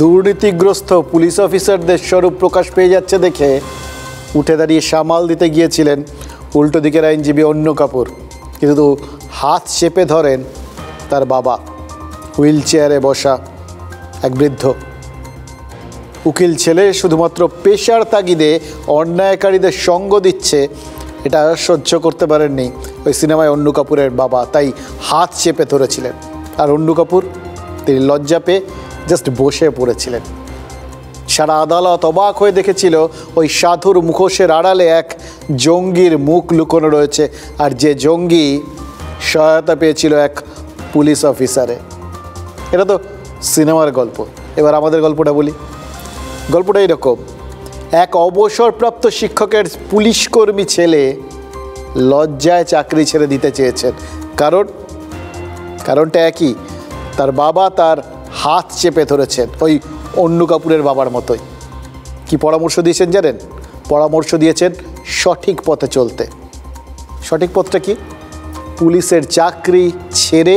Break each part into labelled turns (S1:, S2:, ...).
S1: দুর্নীতিগ্রস্ত পুলিশ অফিসারদের স্বরূপ প্রকাশ পেয়ে যাচ্ছে দেখে উঠে দাঁড়িয়ে সামাল দিতে গিয়েছিলেন উল্টো দিকের আইনজীবী অন্য কাপুর, কিন্তু হাত চেপে ধরেন তার বাবা, হুইল চেয়ারে বসা এক বৃদ্ধ। উকিল ছেলে শুধুমাত্র পেশার তাগিদে অন্যায়কারীদের সঙ্গ দিচ্ছে, এটা সহ্য করতে পারেননি ওই সিনেমায় অন্নু কাপুরের বাবা, তাই হাত চেপে ধরেছিলেন। আর অন্নু কাপুর তিনি লজ্জা পেয়ে জাস্ট বসে পড়েছিলেন। সারা আদালত অবাক হয়ে দেখেছিল ওই সাধুর মুখোশের আড়ালে এক জঙ্গির মুখ লুকোনো রয়েছে, আর যে জঙ্গি সহায়তা পেয়েছিল এক পুলিশ অফিসারে। এটা তো সিনেমার গল্প, এবার আমাদের গল্পটা বলি। গল্পটা এরকম, এক অবসরপ্রাপ্ত শিক্ষকের পুলিশকর্মী ছেলে লজ্জায় চাকরি ছেড়ে দিতে চেয়েছেন। কারণটা একই, তার বাবা তার হাত চেপে ধরেছেন ওই অন্নু কাপুরের বাবার মতোই। কি পরামর্শ দিয়েছেন জানেন? পরামর্শ দিয়েছেন সঠিক পথে চলতে। সঠিক পথটা কি? পুলিশের চাকরি ছেড়ে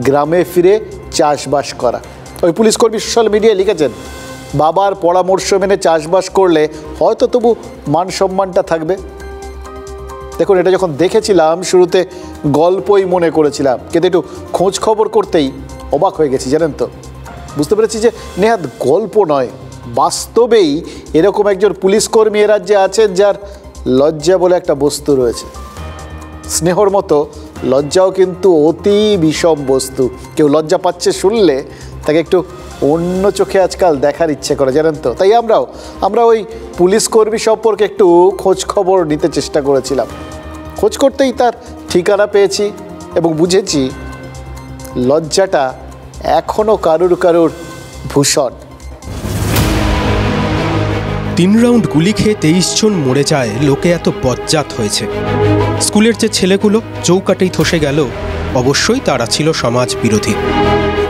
S1: গ্রামে ফিরে চাষবাস করা। ওই পুলিশকর্মী সোশ্যাল মিডিয়ায় লিখেছেন, বাবার পরামর্শ মেনে চাষবাস করলে হয়তো তবু মান সম্মানটা থাকবে। দেখুন, এটা যখন দেখেছিলাম শুরুতে গল্পই মনে করেছিলাম, কিন্তু একটু খোঁজ খবর করতেই অবাক হয়ে গেছি জানেন তো। বুঝতে পেরেছি যে নেহাত গল্প নয়, বাস্তবেই এরকম একজন পুলিশকর্মী এ রাজ্যে আছেন যার লজ্জা বলে একটা বস্তু রয়েছে। স্নেহর মতো লজ্জাও কিন্তু অতি বিষম বস্তু। কেউ লজ্জা পাচ্ছে শুনলে তাকে একটু অন্য চোখে আজকাল দেখার ইচ্ছে করে জানেন তো। তাই আমরা ওই পুলিশকর্মী সম্পর্কে একটু খোঁজ খবর নিতে চেষ্টা করেছিলাম। খোঁজ করতেই তার ঠিকানা পেয়েছি এবং বুঝেছি লজ্জাটা এখনও কারুর ভূষণ।
S2: 3 রাউন্ড গুলি খেয়ে 23 জন মরে যায়, লোকে এত বজ্জাত হয়েছে। স্কুলের যে ছেলেগুলো চৌকাটেই ধসে গেল, অবশ্যই তারা ছিল সমাজ বিরোধী।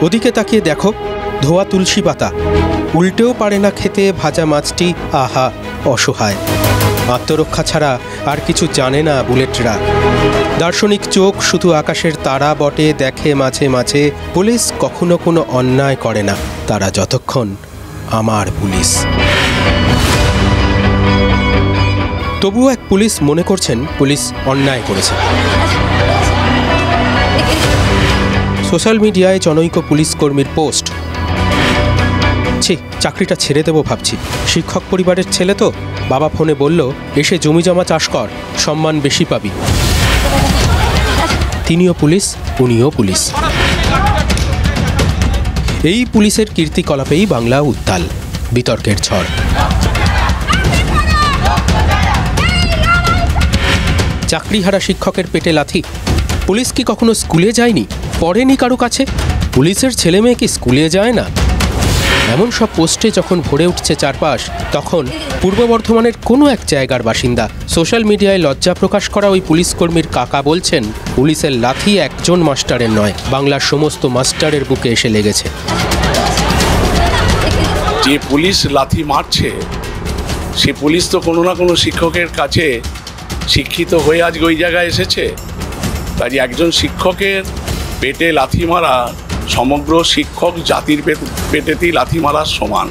S2: ওদিকে তাকিয়ে দেখো, ধোয়া তুলসী পাতা উল্টেও পারে না খেতে ভাজা মাছটি, আহা অসহায়। আত্মরক্ষা ছাড়া আর কিছু জানে না বুলেটরা। দার্শনিক চোখ শুধু আকাশের তারা বটে দেখে মাঝে মাঝে। পুলিশ কখনো কোনো অন্যায় করে না, তারা যতক্ষণ আমার পুলিশ। তবুও এক পুলিশ মনে করছেন পুলিশ অন্যায় করেছে। সোশ্যাল মিডিয়ায় জনৈক পুলিশ কর্মীর পোস্ট, চাকরিটা ছেড়ে দেবো ভাবছি। শিক্ষক পরিবারের ছেলে তো, বাবা ফোনে বলল এসে জমি জমা চাষ কর, সম্মান বেশি পাবি। তিনিও পুলিশ, উনিও পুলিশ। এই পুলিশের কীর্তিকলাপেই বাংলা উত্তাল, বিতর্কের ঝড়। চাকরিহারা শিক্ষকের পেটে লাথি। পুলিশ কি কখনো স্কুলে যায়নি, পড়েনি কারো কাছে? পুলিশের ছেলে মেয়ে কি স্কুলে যায় না? এমন সব পোস্টে যখন ভরে উঠছে চারপাশ, তখন পূর্ব বর্ধমানের কোনো এক জায়গার বাসিন্দা সোশ্যাল মিডিয়ায় লজ্জা প্রকাশ করা ওই পুলিশকর্মীর কাকা বলছেন, পুলিশের লাথি একজন মাস্টারের নয়, বাংলার সমস্ত মাস্টারের বুকে এসে লেগেছে।
S3: যে পুলিশ লাথি মারছে সে পুলিশ তো কোনো না কোনো শিক্ষকের কাছে শিক্ষিত হয়ে আজকে ওই জায়গায় এসেছে। কাজে একজন শিক্ষকের পেটে লাথি মারা সমগ্র শিক্ষক জাতির পেটেতেই লাথি মারার সমান।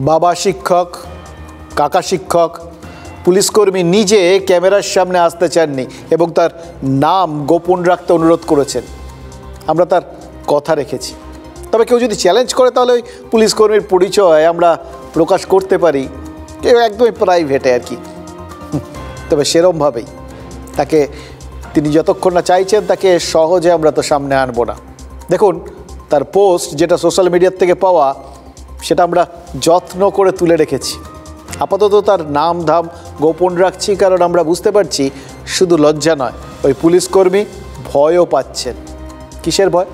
S1: বাবা শিক্ষক, কাকা শিক্ষক, পুলিশকর্মী নিজে ক্যামেরার সামনে আসতে চাননি এবং তার নাম গোপন রাখতে অনুরোধ করেছেন। আমরা তার কথা রেখেছি। তবে কেউ যদি চ্যালেঞ্জ করে তাহলে ওই পুলিশকর্মীর পরিচয় আমরা প্রকাশ করতে পারি, কেউ একদমই প্রাইভেটে আর কি। তবে সেরমভাবেই তাকে তিনি যতক্ষণ না চাইছেন তাকে সহজে আমরা তো সামনে আনবো না। দেখুন, তার পোস্ট যেটা সোশ্যাল মিডিয়ার থেকে পাওয়া, সেটা আমরা যত্ন করে তুলে রেখেছি। আপাতত তার নাম ধাম গোপন রাখছি, কারণ আমরা বুঝতে পারছি শুধু লজ্জা নয়, ওই পুলিশকর্মী ভয়ও পাচ্ছেন। কিসের ভয়?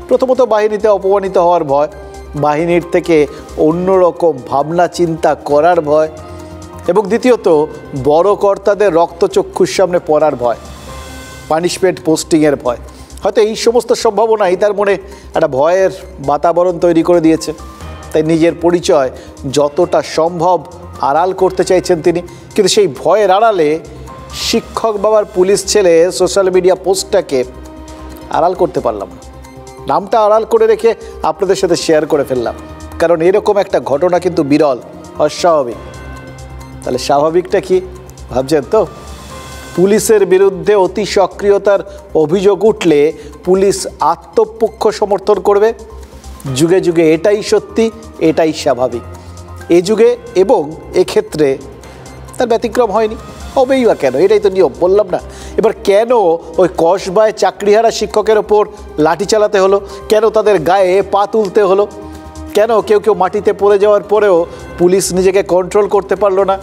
S1: প্রথমত বাহিনীতে অপমানিত হওয়ার ভয়, বাহিনীর থেকে অন্যরকম ভাবনা চিন্তা করার ভয়, এবং দ্বিতীয়ত বড় কর্তাদের রক্তচক্ষুর সামনে পড়ার ভয়, পানিশমেন্ট পোস্টিংয়ের ভয়। হয়তো এই সমস্ত সম্ভাবনাই তার মনে একটা ভয়ের বাতাবরণ তৈরি করে দিয়েছে। তাই নিজের পরিচয় যতটা সম্ভব আড়াল করতে চাইছেন তিনি, কিন্তু সেই ভয়ের আড়ালে শিক্ষক বাবার পুলিশ ছেলে সোশ্যাল মিডিয়া পোস্টটাকে আড়াল করতে পারলাম না। নামটা আড়াল করে রেখে আপনাদের সাথে শেয়ার করে ফেললাম, কারণ এরকম একটা ঘটনা কিন্তু বিরল, অস্বাভাবিক। তাহলে স্বাভাবিকটা কি ভাবছেন তো? পুলিশের বিরুদ্ধে অতি সক্রিয়তার অভিযোগ উঠলে পুলিশ আত্মপক্ষ সমর্থন করবে। যুগে যুগে এটাই সত্যি, এটাই স্বাভাবিক। এ যুগে এবং এক্ষেত্রে তার ব্যতিক্রম হয়নি, হবেই বা কেন? এটাই তো নিয়ম, বললাম না। এবার কেন ওই কসবায় চাকরিহারা শিক্ষকের ওপর লাঠি চালাতে হলো? কেন তাদের গায়ে পা তুলতে হলো? কেন কেউ কেউ মাটিতে পড়ে যাওয়ার পরেও পুলিশ নিজেকে কন্ট্রোল করতে পারলো না?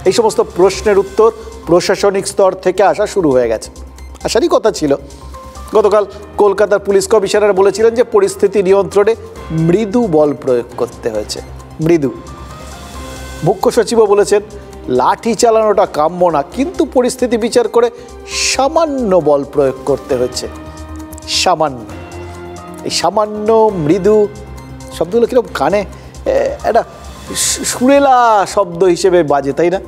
S1: এই সমস্ত প্রশ্নের উত্তর প্রশাসনিক স্তর থেকে আসা শুরু হয়ে গেছে। আসারই কথা ছিল। গতকাল কলকাতার পুলিশ কমিশনার বলেছিলেন যে পরিস্থিতি নিয়ন্ত্রণে মৃদু বল প্রয়োগ করতে হয়েছে। মৃদু। মুখ্য সচিবও বলেছেন লাঠি চালানোটা কাম্য না, কিন্তু পরিস্থিতি বিচার করে সামান্য বল প্রয়োগ করতে হয়েছে। সামান্য। এই সামান্য, মৃদু শব্দগুলো কিরকম কানে একটা সুরেলা শব্দ হিসেবে বাজে, তাই না?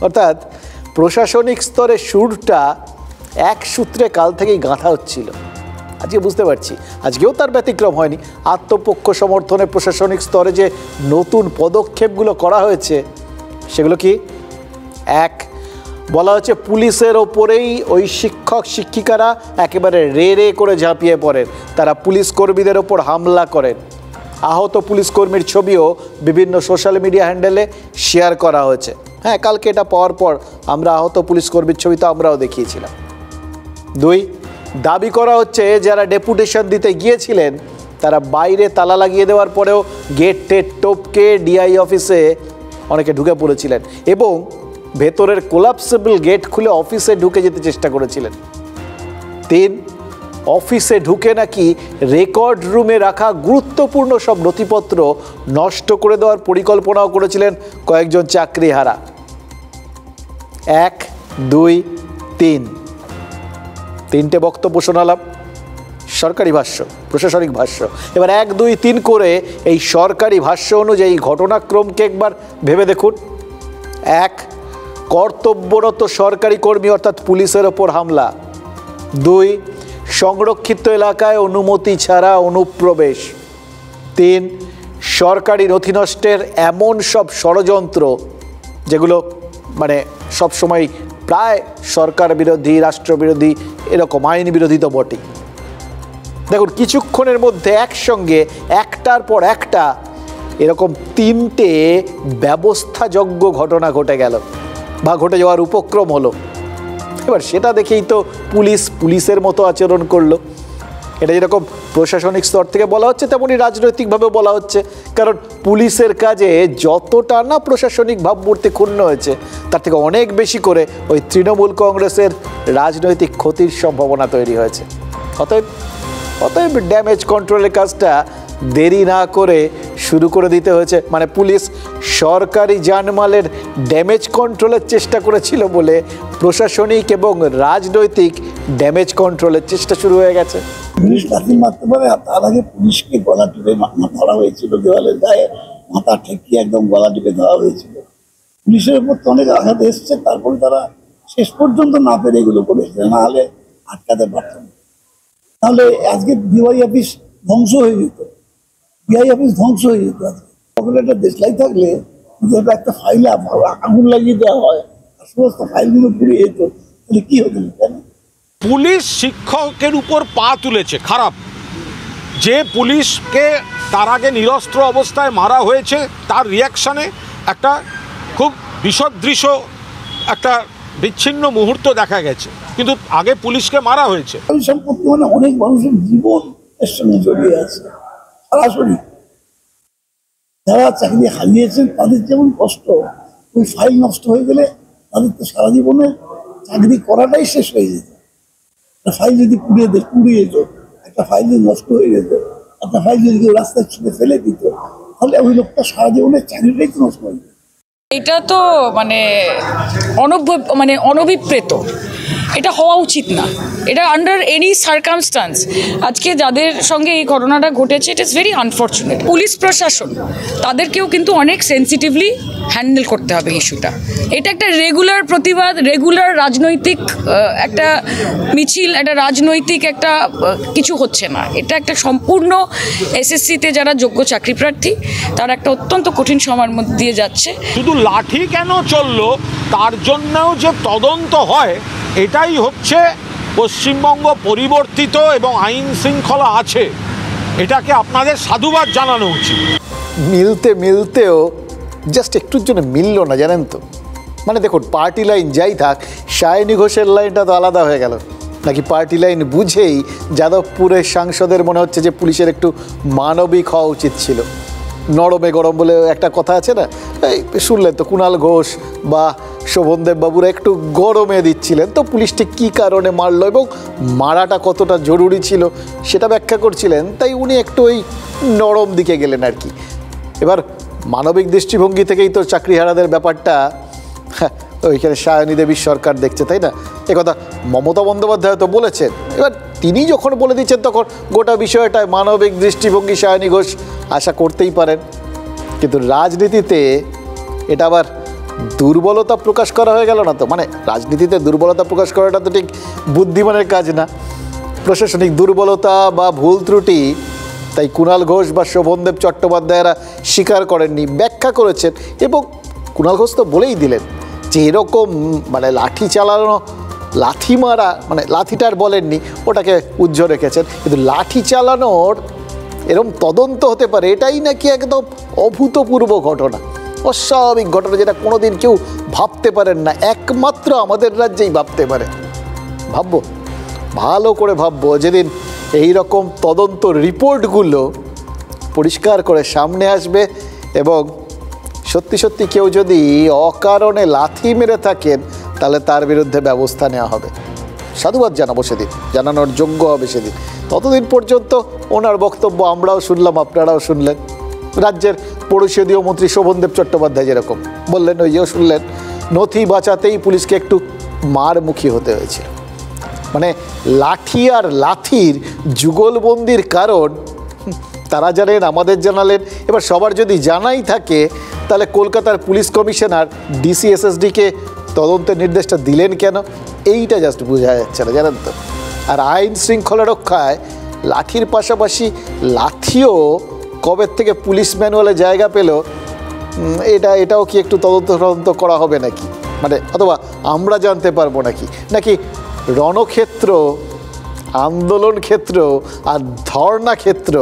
S1: অর্থাৎ প্রশাসনিক স্তরে সুরটা এক সূত্রে কাল থেকেই গাঁথা হচ্ছিল। আজকে বুঝতে পারছি আজকেও তার ব্যতিক্রম হয়নি। আত্মপক্ষ সমর্থনে প্রশাসনিক স্তরে যে নতুন পদক্ষেপগুলো করা হয়েছে সেগুলো কি? এক, বলা হচ্ছে পুলিশের ওপরেই ওই শিক্ষক শিক্ষিকারা একেবারে রে রে করে ঝাঁপিয়ে পড়েন, তারা পুলিশ কর্মীদের ওপর হামলা করেন। আহত পুলিশ কর্মীর ছবিও বিভিন্ন সোশ্যাল মিডিয়া হ্যান্ডেলে শেয়ার করা হয়েছে। হ্যাঁ, কালকে এটা পাওয়ার পর আমরা আহত পুলিশ কর্মীর ছবি তো আমরাও দেখিয়েছিলাম। দুই, দাবি করা হচ্ছে যারা ডেপুটেশন দিতে গিয়েছিলেন তারা বাইরে তালা লাগিয়ে দেওয়ার পরেও গেট টেট টপকে ডিআই অফিসে অনেকে ঢুকে পড়েছিলেন এবং ভেতরের কোলাপসেবল গেট খুলে অফিসে ঢুকে যেতে চেষ্টা করেছিলেন। তিন, অফিসে ঢুকে নাকি রেকর্ড রুমে রাখা গুরুত্বপূর্ণ সব নথিপত্র নষ্ট করে দেওয়ার পরিকল্পনাও করেছিলেন কয়েকজন চাকরিহারা। এক, দুই, তিন, তিনটে বক্তব্য শোনালাম, সরকারি ভাষ্য, প্রশাসনিক ভাষ্য। এবার এক, দুই, তিন করে এই সরকারি ভাষ্য অনুযায়ী ঘটনাক্রমকে একবার ভেবে দেখুন। এক, কর্তব্যরত সরকারি কর্মী অর্থাৎ পুলিশের ওপর হামলা। দুই, সংরক্ষিত এলাকায় অনুমতি ছাড়া অনুপ্রবেশ। তিন, সরকারি নথি নষ্টের এমন সব ষড়যন্ত্র যেগুলো মানে সবসময় প্রায় সরকার বিরোধী, রাষ্ট্রবিরোধী, এরকম আইন বিরোধী তো বটেই। দেখুন কিছুক্ষণের মধ্যে একসঙ্গে একটার পর একটা এরকম তিনটে ব্যবস্থাযোগ্য ঘটনা ঘটে গেল বা ঘটে যাওয়ার উপক্রম হলো। এবার সেটা দেখেই তো পুলিশের মতো আচরণ করলো। এটা যেরকম প্রশাসনিক স্তর থেকে বলা হচ্ছে তেমনি রাজনৈতিকভাবে বলা হচ্ছে, কারণ পুলিশের কাজে যতটা না প্রশাসনিক ভাবমূর্তি ক্ষুণ্ণ হয়েছে তার থেকে অনেক বেশি করে ওই তৃণমূল কংগ্রেসের রাজনৈতিক ক্ষতির সম্ভাবনা তৈরি হয়েছে। অতএব ড্যামেজ কন্ট্রোলের কাজটা দেরি না করে শুরু করে দিতে হয়েছে। মানে পুলিশ সরকারি জানমালের ড্যামেজ কন্ট্রোলের চেষ্টা করেছিল বলে প্রশাসনিক এবং রাজনৈতিক ড্যামেজ কন্ট্রোলের চেষ্টা শুরু হয়ে গেছে।
S4: পুলিশ লাথি মারতে পারে, তার আগে পুলিশকে গলা টিপে ধরা হয়েছিল, দেওয়ালের গায়ে মাথা ঠেকিয়ে একদম গলা টিপে ধরা হয়েছিল। পুলিশের উপর তো অনেক আঘাত এসছে, তারপরে তারা শেষ পর্যন্ত না পেরে এগুলো করেছে, না হলে আটকাতে পারত না। তাহলে আজকে ডিওয়াই অফিস ধ্বংস হয়ে যেত, ডিআই অফিস ধ্বংস হয়ে যেত। আজকে একটা দেশলাই থাকলে একটা ফাইলে আগুন লাগিয়ে দেওয়া হয় আর সমস্ত ফাইলগুলো পুড়ে যেত, তাহলে কি হতো? কেন
S5: পুলিশ শিক্ষকের উপর পা তুলেছে? খারাপ। যে পুলিশকে তার আগে নিরস্ত্র অবস্থায় মারা হয়েছে তার রিয়াকশানে একটা খুব বিসদৃশ্য একটা বিচ্ছিন্ন মুহূর্ত দেখা গেছে, কিন্তু আগে পুলিশকে মারা হয়েছে।
S4: সম্পত্তি মানে অনেক মানুষের জীবন এর সঙ্গে জড়িয়ে আছে সরাসরি। যারা চাকরি হারিয়েছেন তাদের যেমন কষ্ট, ওই ফাইল নষ্ট হয়ে গেলে তাদের তো সারা জীবনের চাকরি করাটাই শেষ হয়ে যেত। একটা ফাইল যদি পুড়িয়ে যেত, একটা ফাইল যদি নষ্ট হয়ে যেত, একটা ফাইল যদি কেউ রাস্তায় ছুঁড়ে ফেলে দিত, তাহলে ওই লোকটা সারা জীবনের চাকরিটাই তো নষ্ট হয়ে যেত।
S6: এটা তো মানে অনভিপ্রেত। এটা হওয়া উচিত না, এটা আন্ডার এনি সার্কামস্টান্স। আজকে যাদের সঙ্গে এই ঘটনাটা ঘটেছে, it is very unfortunate. Police প্রশাসন তাদেরকেও কিন্তু অনেক সেন্সিটিভলি হ্যান্ডেল করতে হবে ইস্যুটা। এটা একটা রেগুলার প্রতিবাদ, রেগুলার রাজনৈতিক একটা মিছিল, একটা রাজনৈতিক একটা কিছু হচ্ছে না। এটা একটা সম্পূর্ণ এসএসসিতে যারা যোগ্য চাকরি প্রার্থী তারা একটা অত্যন্ত কঠিন সময়ের মধ্যে দিয়ে যাচ্ছে।
S5: শুধু লাঠি কেন চললো তার জন্যও যে তদন্ত হয়, এটাই হচ্ছে পশ্চিমবঙ্গ পরিবর্তিত এবং আইন শৃঙ্খলা আছে, এটাকে আপনাদের সাধুবাদ জানানো উচিত।
S1: মিলতেও জাস্ট একটুর জন্য মিলল না, জানেন তো। মানে দেখুন, পার্টি লাইন যাই থাক, সায়নী ঘোষের লাইনটা তো আলাদা হয়ে গেল। নাকি পার্টি লাইন বুঝেই যাদবপুরের সাংসদের মনে হচ্ছে যে পুলিশের একটু মানবিক হওয়া উচিত ছিল। নরমে গরম বলে একটা কথা আছে না, এই শুনলেন তো, কুণাল ঘোষ বা শোভনদেব বাবুরা একটু গরমে দিচ্ছিলেন, তো পুলিশ ঠিক কী কারণে মারলো এবং মারাটা কতটা জরুরি ছিল সেটা ব্যাখ্যা করছিলেন, তাই উনি একটু ওই নরম দিকে গেলেন আর কি। এবার মানবিক দৃষ্টিভঙ্গি থেকেই তো চাকরিহারাদের ব্যাপারটা ওইখানে সায়নী দেবীর সরকার দেখছে, তাই না? একথা মমতা বন্দ্যোপাধ্যায় তো বলেছেন। এবার তিনি যখন বলে দিচ্ছেন তখন গোটা বিষয়টায় মানবিক দৃষ্টিভঙ্গি সায়নী ঘোষ আশা করতেই পারেন। কিন্তু রাজনীতিতে এটা আবার দুর্বলতা প্রকাশ করা হয়ে গেল না তো? মানে রাজনীতিতে দুর্বলতা প্রকাশ করাটা তো ঠিক বুদ্ধিমানের কাজ না, প্রশাসনিক দুর্বলতা বা ভুল ত্রুটি। তাই কুণাল ঘোষ বা শোভনদেব চট্টোপাধ্যায়রা স্বীকার করেননি, ব্যাখ্যা করেছেন। এবং কুণাল ঘোষ তো বলেই দিলেন যে এরকম মানে লাঠি চালানো, লাথি মারা, মানে লাঠিটার বলেননি, ওটাকে উজ্জ্বল রেখেছেন, কিন্তু লাঠি চালানোর এরকম তদন্ত হতে পারে, এটাই নাকি একদম অভূতপূর্ব ঘটনা, অস্বাভাবিক ঘটনা, যেটা কোনোদিন কেউ ভাবতে পারেন না, একমাত্র আমাদের রাজ্যেই ভাবতে পারে। ভাববো, ভালো করে ভাববো, যেদিন এই রকম তদন্ত রিপোর্টগুলো পরিষ্কার করে সামনে আসবে এবং সত্যি সত্যি কেউ যদি অকারণে লাথি মেরে থাকেন তাহলে তার বিরুদ্ধে ব্যবস্থা নেওয়া হবে। সাধুবাদ জানাবো সেদিন, জানানোর যোগ্য হবে সেদিন। ততদিন পর্যন্ত ওনার বক্তব্য আমরাও শুনলাম, আপনারাও শুনলেন। রাজ্যের পরিষদীয় মন্ত্রী শোভনদেব চট্টোপাধ্যায় যেরকম বললেন, ওইও শুনলেন, নথি বাঁচাতেই পুলিশকে একটু মারমুখী হতে হয়েছিল। মানে লাঠি আর লাথির যুগলবন্দির কারণ তারা জানেন, আমাদের জানালেন। এবার সবার যদি জানাই থাকে তাহলে কলকাতার পুলিশ কমিশনার ডিসিএসএসডিকে তদন্তের নির্দেশটা দিলেন কেন, এইটা জাস্ট বোঝা যাচ্ছে না, জানেন তো। আর আইন শৃঙ্খলা রক্ষায় লাঠির লাঠিও কবে থেকে পুলিশ ম্যানুয়ালে জায়গা পেল, এটাও কি একটু তদন্ত করা হবে নাকি? মানে অথবা আমরা জানতে পারবো নাকি রণক্ষেত্র, আন্দোলন ক্ষেত্র আর ধর্ণা ক্ষেত্র,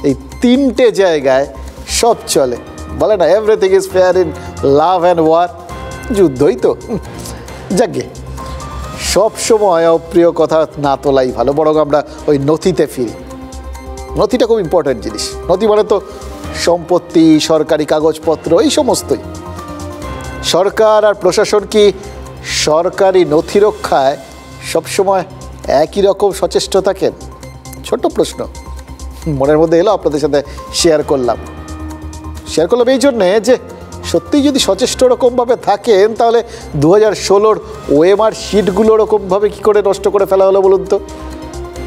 S1: এই তিনটে জায়গায় সব চলে। বলে না, everything is fair in love and war, যুদ্ধই তো। যাকে সবসময় অপ্রিয় কথা না তোলাই ভালো, বরং আমরা ওই নথিতে ফিরি। নথিটা খুব ইম্পর্ট্যান্ট জিনিস। নথি মানে তো সম্পত্তি, সরকারি কাগজপত্র, এই সমস্তই। সরকার আর প্রশাসন কি সরকারি নথি রক্ষায় সবসময় একই রকম সচেষ্ট থাকেন? ছোট্ট প্রশ্ন মনের মধ্যে এলো, আপনাদের সাথে শেয়ার করলাম এই জন্যে যে সত্যিই যদি সচেষ্ট রকমভাবে থাকেন তাহলে 2016 ওএমআর শিটগুলো ওরকমভাবে কী করে নষ্ট করে ফেলা হলো বলুন তো?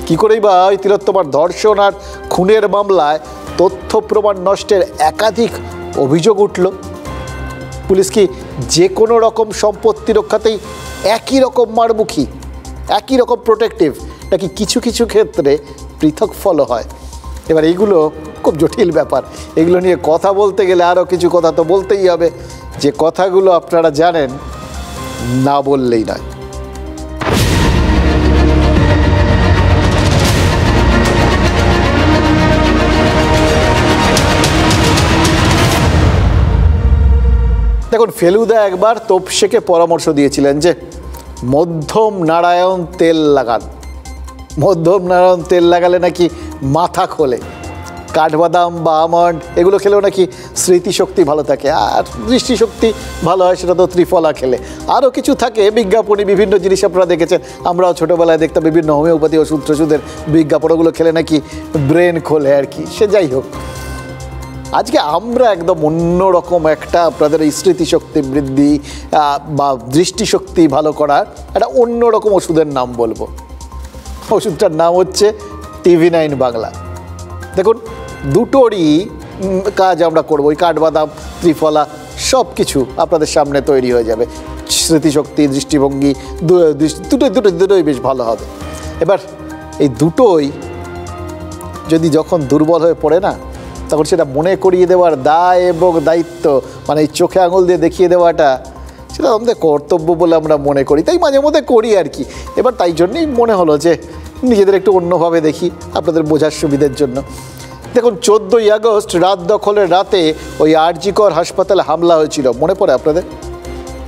S1: কী করেই বা ওই তিলোত্তমার ধর্ষণ আর খুনের মামলায় তথ্য প্রমাণ নষ্টের একাধিক অভিযোগ উঠল? পুলিশ কি যে কোনো রকম সম্পত্তি রক্ষাতেই একই রকম মারমুখী, একই রকম প্রোটেক্টিভ, নাকি কিছু কিছু ক্ষেত্রে পৃথক ফল হয়? এবার এইগুলো খুব জটিল ব্যাপার, এগুলো নিয়ে কথা বলতে গেলে আরও কিছু কথা তো বলতেই হবে, যে কথাগুলো আপনারা জানেন, না বললেই নয়। দেখুন, ফেলুদা একবার তোপসেকে পরামর্শ দিয়েছিলেন যে মধ্যম নারায়ণ তেল লাগান। মধ্যম নারায়ণ তেল লাগালে নাকি মাথা খোলে, কাঠবাদাম বা আমন্ড এগুলো খেলেও নাকি স্মৃতিশক্তি ভালো থাকে, আর দৃষ্টিশক্তি ভালো হয় সেটা তো ত্রিফলা খেলে। আরও কিছু থাকে বিজ্ঞাপনী, বিভিন্ন জিনিস আপনারা দেখেছেন, আমরাও ছোটোবেলায় দেখতাম বিভিন্ন হোমিওপ্যাথি ওষুধ টষুধের বিজ্ঞাপনগুলো খেলে নাকি ব্রেন খোলে আর কি। সে যাই হোক, আজকে আমরা একদম অন্যরকম একটা আপনাদের এই স্মৃতিশক্তি বৃদ্ধি বা দৃষ্টিশক্তি ভালো করার একটা অন্যরকম ওষুধের নাম বলবো। ওষুধটার নাম হচ্ছে TV9 বাংলা। দেখুন, দুটোরই কাজ আমরা করবো। ওই কাঠবাদাম, ত্রিফলা সব কিছু আপনাদের সামনে তৈরি হয়ে যাবে। স্মৃতিশক্তি, দৃষ্টিভঙ্গি দুটোই বেশ ভালো হবে। এবার এই দুটোই যদি যখন দুর্বল হয়ে পড়ে না, তখন সেটা মনে করিয়ে দেওয়ার দায় এবং দায়িত্ব, মানে এই চোখে আঙুল দিয়ে দেখিয়ে দেওয়াটা, সেটা আমাদের কর্তব্য বলে আমরা মনে করি, তাই মাঝে মধ্যে করি আর কি। এবার তাই জন্যই মনে হলো যে নিজেদের একটু অন্যভাবে দেখি আপনাদের বোঝার সুবিধের জন্য। দেখুন, 14ই আগস্ট রাত দখলের রাতে ওই আরজিকর হাসপাতালে হামলা হয়েছিল, মনে পড়ে আপনাদের?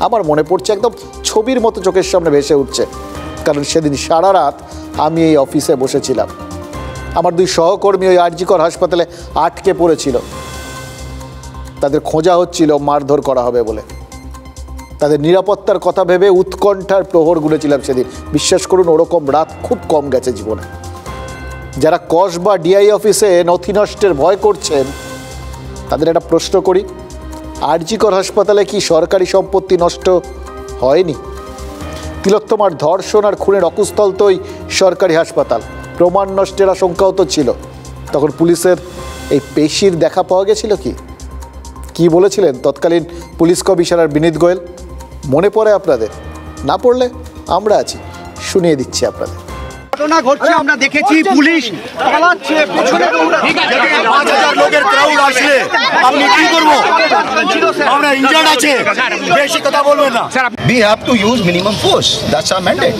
S1: আমার মনে পড়ছে, একদম ছবির মতো চোখের সামনে ভেসে উঠছে। কারণ সেদিন সারা রাত আমি এই অফিসে বসেছিলাম। আমার 2 সহকর্মী ওই আরজিকর হাসপাতালে আটকে পড়েছিল। তাদের খোঁজা হচ্ছিল মারধর করা হবে বলে। তাদের নিরাপত্তার কথা ভেবে উৎকণ্ঠার প্রহর গুনেছিলাম সেদিন। বিশ্বাস করুন, ওরকম রাত খুব কম গেছে জীবনে। যারা কস বা ডিআই অফিসে নথি নষ্টের ভয় করছেন, তাদের একটা প্রশ্ন করি, আরজিকর হাসপাতালে কি সরকারি সম্পত্তি নষ্ট হয়নি? তিলোত্তমার ধর্ষণ আর খুনের অকুস্থল তো ওই সরকারি হাসপাতাল। প্রমাণ নষ্টের আশঙ্কাও তো ছিল। তখন পুলিশের এই পেশির দেখা পাওয়া গেছিল কি বলেছিলেন তৎকালীন পুলিশ কমিশনার বিনীত গোয়েল? মনে পড়ে আপনাদের? না পড়লে আমরা আছি, শুনিয়ে দিচ্ছি আপনাদের।
S7: ঘটনা ঘটছে, আমরা দেখেছি পুলিশ পালাচ্ছে, পেছনে দৌড়াচ্ছে।
S8: 5000 লোকের ক্রাউড আসলে আপনি কি করব? আমরা ইনজার্ড আছে, বেশি কথা বলবেন না। We have to use minimum force. That's our mandate.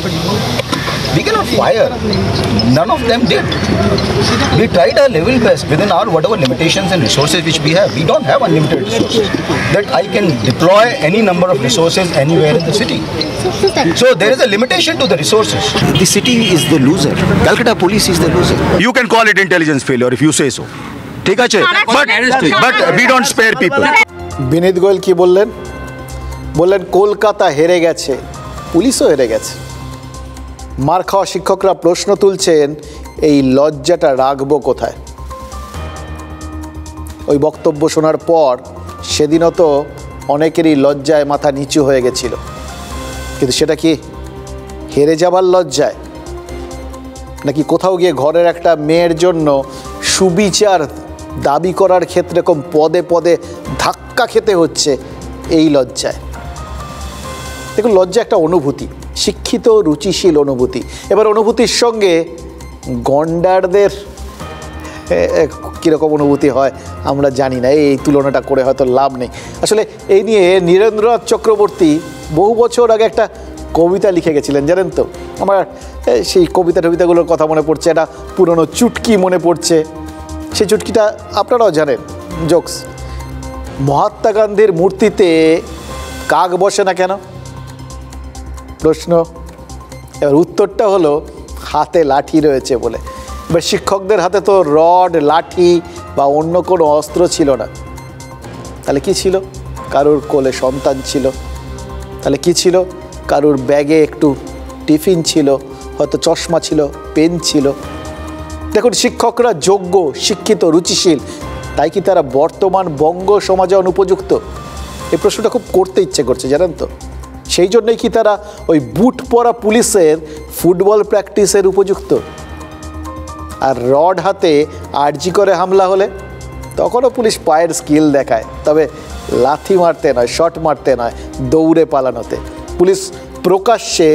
S8: We cannot fire. None of them did. We tried our level best within our whatever limitations and resources which we have. We don't have unlimited resources that I can deploy any number of resources anywhere in the city. So there is a limitation to the resources.
S9: The city is the loser. Calcutta police is the loser.
S8: You can call it intelligence failure if you say so. ঠিক আছে, but we don't spare people.
S1: বিনীত গোয়েল কি বললেন? বললেন কলকাতা হেরে গেছে, পুলিশও হেরে গেছে। মার খাওয়া শিক্ষকরা প্রশ্ন তুলছেন, এই লজ্জাটা রাখবো কোথায়? ওই বক্তব্য শোনার পর সেদিনও তো অনেকেরই লজ্জায় মাথা নিচু হয়ে গেছিল। কিন্তু সেটা কি হেরে যাবার লজ্জায়, নাকি কোথাও গিয়ে ঘরের একটা মেয়ের জন্য সুবিচার দাবি করার ক্ষেত্রে কম পদে পদে ধাক্কা খেতে হচ্ছে এই লজ্জায়? দেখুন, লজ্জা একটা অনুভূতি, শিক্ষিত রুচিশীল অনুভূতি। এবার অনুভূতির সঙ্গে গন্ডারদের কীরকম অনুভূতি হয় আমরা জানি না, এই তুলনাটা করে হয়তো লাভ নেই। আসলে এই নিয়ে নীরেন্দ্রনাথ চক্রবর্তী বহু বছর আগে একটা কবিতা লিখে গেছিলেন, জানেন তো? আমার সেই টবিতাগুলোর কথা মনে পড়ছে, একটা পুরনো চুটকি মনে পড়ছে। সেই চুটকিটা আপনারাও জানেন, জোকস। মহাত্মা গান্ধীর মূর্তিতে কাক বসে না কেন? প্রশ্ন। এবার উত্তরটা হলো হাতে লাঠি রয়েছে বলে। এবার শিক্ষকদের হাতে তো রড, লাঠি বা অন্য কোনো অস্ত্র ছিল না। তাহলে কি ছিল? কারুর কোলে সন্তান ছিল। তাহলে কি ছিল? কারুর ব্যাগে একটু টিফিন ছিল, হয়তো চশমা ছিল, পেন ছিল। দেখুন, শিক্ষকরা যোগ্য, শিক্ষিত, রুচিশীল, তাই কি তারা বর্তমান বঙ্গ সমাজে অনুপযুক্ত? এই প্রশ্নটা খুব করতে ইচ্ছে করছে, জানেন তো? সেই জন্যই কি তারা ওই বুট পরা পুলিশের ফুটবল প্র্যাকটিসের উপযুক্ত? আর রড হাতে আরজি করে হামলা হলে তখনও পুলিশ পায়ের স্কিল দেখায়, তবে লাথি মারতে নয়, শট মারতে নয়, দৌড়ে পালানোতে। পুলিশ প্রকাশ্যে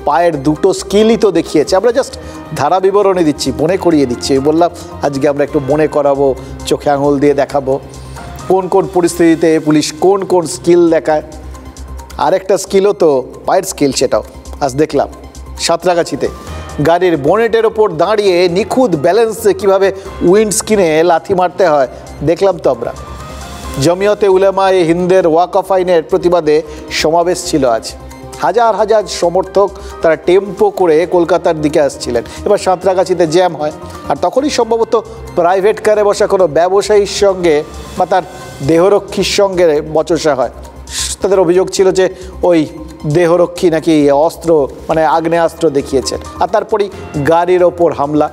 S1: পায়ের দুটো স্কিলই তো দেখিয়েছে। আমরা জাস্ট ধারা বিবরণী দিচ্ছি, মনে করিয়ে দিচ্ছি। বললাম আজকে আমরা একটু মনে করাবো, চোখে আঙুল দিয়ে দেখাবো কোন কোন পরিস্থিতিতে পুলিশ কোন কোন স্কিল দেখায়। আরেকটা স্কিলও তো পায়ের স্কিল, সেটাও আজ দেখলাম সাঁতরাগাছিতে গাড়ির বনেটের ওপর দাঁড়িয়ে নিখুঁত ব্যালেন্সে কীভাবে উইন্ড স্ক্রিনে লাথি মারতে হয় দেখলাম তো আমরা। জমিয়তে উলেমায়ে হিন্দের ওয়াকফ আইনের প্রতিবাদে সমাবেশ ছিল আজ। হাজার হাজার সমর্থক তারা টেম্পো করে কলকাতার দিকে আসছিলেন। এবার সাঁতরাগাছিতে জ্যাম হয়, আর তখনই সম্ভবত প্রাইভেট কারে বসা কোনো ব্যবসায়ীর সঙ্গে বা তার দেহরক্ষীর সঙ্গে বচসা হয়। তাদের অভিযোগ ছিল যে ওই দেহরক্ষী নাকি অস্ত্র, মানে আগ্নেয়াস্ত্র দেখিয়েছেন। আর তারপরই গাড়ির ওপর হামলা।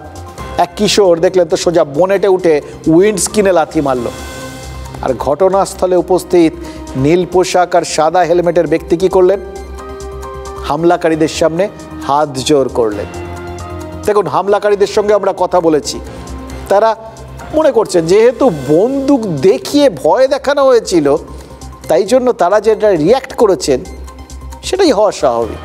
S1: এক কিশোর দেখলেন তো সোজা বনেটে উঠে উইন্ড স্ক্রিনে লাথি মারল। আর ঘটনাস্থলে উপস্থিত নীল পোশাক আর সাদা হেলমেটের ব্যক্তি কি করলেন? হামলাকারীদের সামনে হাত জোর করলেন। দেখুন, হামলাকারীদের সঙ্গে আমরা কথা বলেছি, তারা মনে করছেন যেহেতু বন্দুক দেখিয়ে ভয় দেখানো হয়েছিল, তাই জন্য তারা যেটা রিয়্যাক্ট করেছেন সেটাই হওয়া স্বাভাবিক।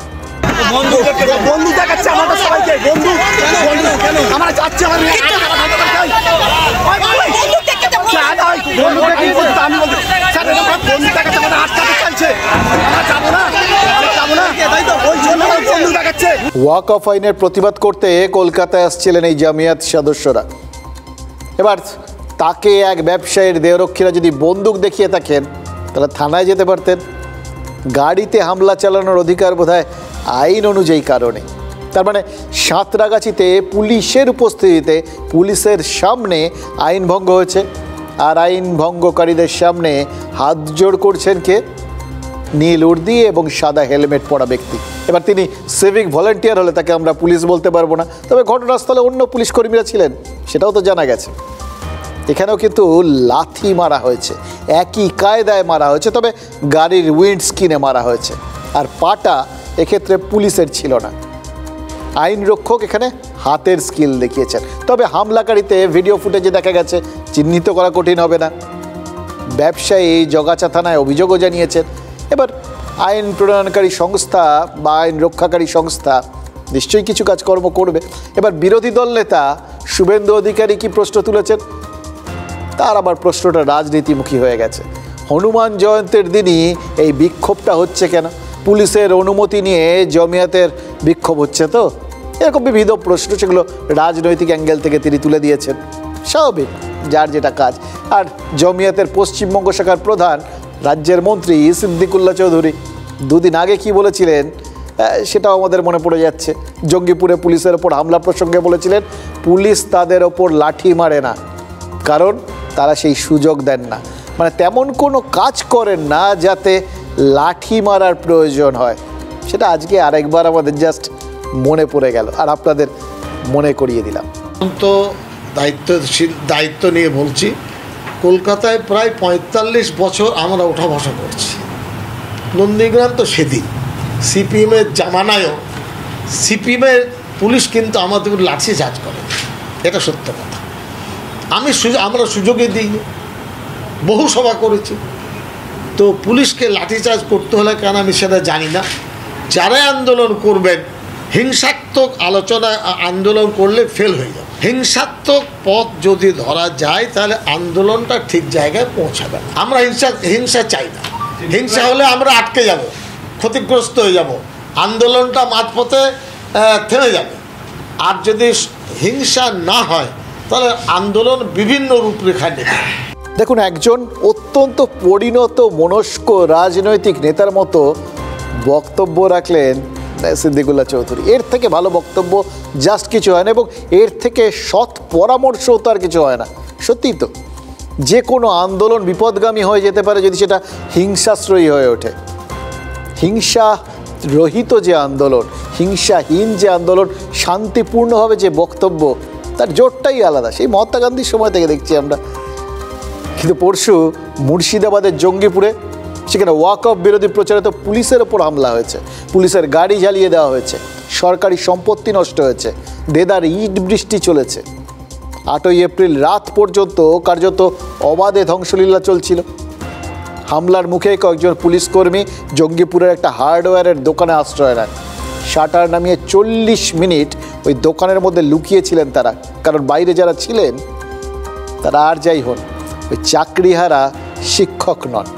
S1: ওয়াক অফ আইনের প্রতিবাদ করতে কলকাতায় আসছিলেন এই জামিয়াত সদস্যরা। এবার তাকে এক ব্যবসায়ীর দেহরক্ষীরা যদি বন্দুক দেখিয়ে থাকেন, তাহলে থানায় যেতে পারতেন। গাড়িতে হামলা চালানোর অধিকার বোধহয় আইন অনুযায়ী কারণে। তার মানে সাঁতরাগাছিতে পুলিশের উপস্থিতিতে পুলিশের সামনে আইন ভঙ্গ হয়েছে, আর আইন ভঙ্গকারীদের সামনে হাত জোড় করছেন কে? নীল উর্দি এবং সাদা হেলমেট পরা ব্যক্তি। এবার তিনি সিভিক ভলেন্টিয়ার হলে তাকে আমরা পুলিশ বলতে পারবো না, তবে ঘটনাস্থলে অন্য পুলিশ কর্মীরা ছিলেন সেটাও তো জানা গেছে। এখানেও কিন্তু লাথি মারা হয়েছে, একই কায়দায় মারা হয়েছে, তবে গাড়ির উইন্ড স্ক্রিনে মারা হয়েছে, আর পাটা এক্ষেত্রে পুলিশের ছিল না। আইন রক্ষক এখানে হাতের স্কিল দেখিয়েছেন। তবে হামলাকারীতে ভিডিও ফুটেজে দেখা গেছে, চিহ্নিত করা কঠিন হবে না। ব্যবসায়ী জগাছা থানায় অভিযোগও জানিয়েছেন। এবার আইন প্রণয়নকারী সংস্থা বা আইন রক্ষাকারী সংস্থা নিশ্চয়ই কিছু কাজকর্ম করবে। এবার বিরোধী দল নেতা শুভেন্দু অধিকারী কি প্রশ্ন তুলেছেন, তার আবার প্রশ্নটা রাজনীতিমুখী হয়ে গেছে। হনুমান জয়ন্তীর দিনই এই বিক্ষোভটা হচ্ছে কেন? পুলিশের অনুমতি নিয়ে জমিয়াতের বিক্ষোভ হচ্ছে তো? এরকম বিবিধ প্রশ্ন, সেগুলো রাজনৈতিক অ্যাঙ্গেল থেকে তিনি তুলে দিয়েছেন। স্বাভাবিক, যার যেটা কাজ। আর জমিয়াতের পশ্চিমবঙ্গ শাখার প্রধান রাজ্যের মন্ত্রী সিদ্দিকুল্লাহ চৌধুরী দুদিন আগে কি বলেছিলেন সেটাও আমাদের মনে পড়ে যাচ্ছে। জঙ্গিপুরে পুলিশের ওপর হামলা প্রসঙ্গে বলেছিলেন, পুলিশ তাদের ওপর লাঠি মারে না, কারণ তারা সেই সুযোগ দেন না। মানে তেমন কোনো কাজ করেন না যাতে লাঠি মারার প্রয়োজন হয়। সেটা আজকে আরেকবার আমাদের জাস্ট মনে পড়ে গেল, আর আপনাদের মনে করিয়ে দিলাম।
S10: তো দায়িত্ব নিয়ে বলছি, কলকাতায় প্রায় ৪৫ বছর আমরা ওঠা বসা করছি। নন্দীগ্রাম তো সেদিন সিপিএমের জামানায়ও সিপিএমের পুলিশ কিন্তু আমাদের লাঠি চার্জ করে, এটা সত্য কথা। আমরা সুযোগে দিই, বহু সভা করেছি। তো পুলিশকে লাঠিচার্জ করতে হলে কেন আমি সেটা জানি না। যারাই আন্দোলন করবেন, হিংসাত্মক আলোচনায় আন্দোলন করলে ফেল হয়ে যাবে। হিংসাত্মক পথ যদি ধরা যায় তাহলে আন্দোলনটা ঠিক জায়গায় পৌঁছাবে। আমরা হিংসা চাই না। হিংসা হলে আমরা আটকে যাব, ক্ষতিগ্রস্ত হয়ে যাব, আন্দোলনটা মাঝপথে থেমে যাবে। আর যদি হিংসা না হয় তাহলে আন্দোলন বিভিন্ন রূপরেখা নেবে।
S1: দেখুন, একজন অত্যন্ত পরিণত মনস্ক রাজনৈতিক নেতার মতো বক্তব্য রাখলেন সিদ্দিকুল্লাহ চৌধুরী। এর থেকে ভালো বক্তব্য জাস্ট কিছু হয় না, এবং এর থেকে সৎ পরামর্শও তো আর কিছু হয় না। সত্যিই তো, যে কোনো আন্দোলন বিপদগামী হয়ে যেতে পারে যদি সেটা হিংসাশ্রয়ী হয়ে ওঠে। হিংসা রহিত যে আন্দোলন, হিংসাহীন যে আন্দোলন, শান্তিপূর্ণভাবে যে বক্তব্য, তার জোরটাই আলাদা। সেই মহাত্মা গান্ধীর সময় থেকে দেখছি আমরা। কিন্তু পরশু মুর্শিদাবাদের জঙ্গিপুরে সেখানে ওয়াক অফ বিরোধী প্রচারিত পুলিশের ওপর হামলা হয়েছে, পুলিশের গাড়ি জ্বালিয়ে দেওয়া হয়েছে, সরকারি সম্পত্তি নষ্ট হয়েছে, দেদার ইট বৃষ্টি চলেছে। 8ই এপ্রিল রাত পর্যন্ত কার্যত অবাধে ধ্বংসলীলা চলছিল। হামলার মুখে কয়েকজন পুলিশ কর্মী জঙ্গিপুরের একটা হার্ডওয়্যারের দোকানে আশ্রয় নেন। শাটার নামিয়ে 40 মিনিট ওই দোকানের মধ্যে লুকিয়েছিলেন তারা, কারণ বাইরে যারা ছিলেন তারা আর যাই হন ওই চাকরিহারা শিক্ষক নন।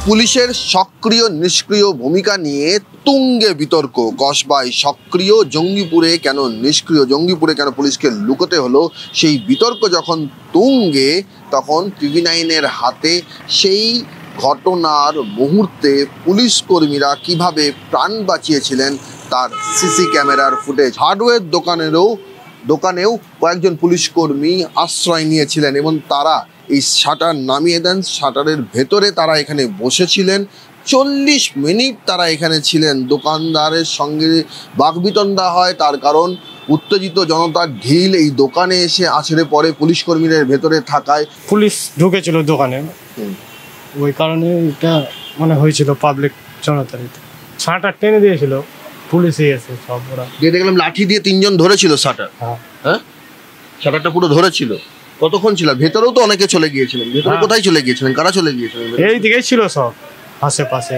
S11: পুলিশের সক্রিয় নিষ্ক্রিয় ভূমিকা নিয়ে তুঙ্গে বিতর্ক। কসবায় সক্রিয়, জঙ্গিপুরে কেন নিষ্ক্রিয়, জঙ্গিপুরে কেন পুলিশকে লুকোতে হলো, সেই বিতর্ক যখন তুঙ্গে, তখন TV9-এর হাতে সেই ঘটনার মুহূর্তে পুলিশ কর্মীরা কিভাবে প্রাণ বাঁচিয়েছিলেন তার সিসি ক্যামেরার ফুটেজ। হার্ডওয়্যার দোকানেও কয়েকজন পুলিশ কর্মী আশ্রয় নিয়েছিলেন এবং তারা এই শাটার নামিয়ে দেন। শাটারের ভেতরে তারা এখানে বসেছিলেন, 40 মিনিট তারা এখানে ছিলেন। দোকানদারের সঙ্গে বাকবিতণ্ডা হয়, তার কারণ উত্তেজিত জনতার ঢিল এই দোকানে এসে আছড়ে পড়ে পুলিশ কর্মীদের ভেতরে থাকায়।
S12: পুলিশ ঢুকেছিল দোকানে, ওই কারণে এটা মানে হয়েছিল পাবলিক জনতারিতে। শাটার টেনে দিয়েছিল, পুলিশে এসে সব ওরা
S11: দিয়ে দেখলাম লাঠি দিয়ে 3 জন ধরেছিল শাটার। হ্যাঁ, শাটারটা পুরো ধরেছিল। কতক্ষণ ছিল ভেতরেও? তো অনেকে চলে গিয়েছিলেন ভেতরে। কোথায় চলে গিয়েছিলেন? কারা চলে গিয়েছিলেন?
S12: এই দিকেই ছিল সব, আশেপাশে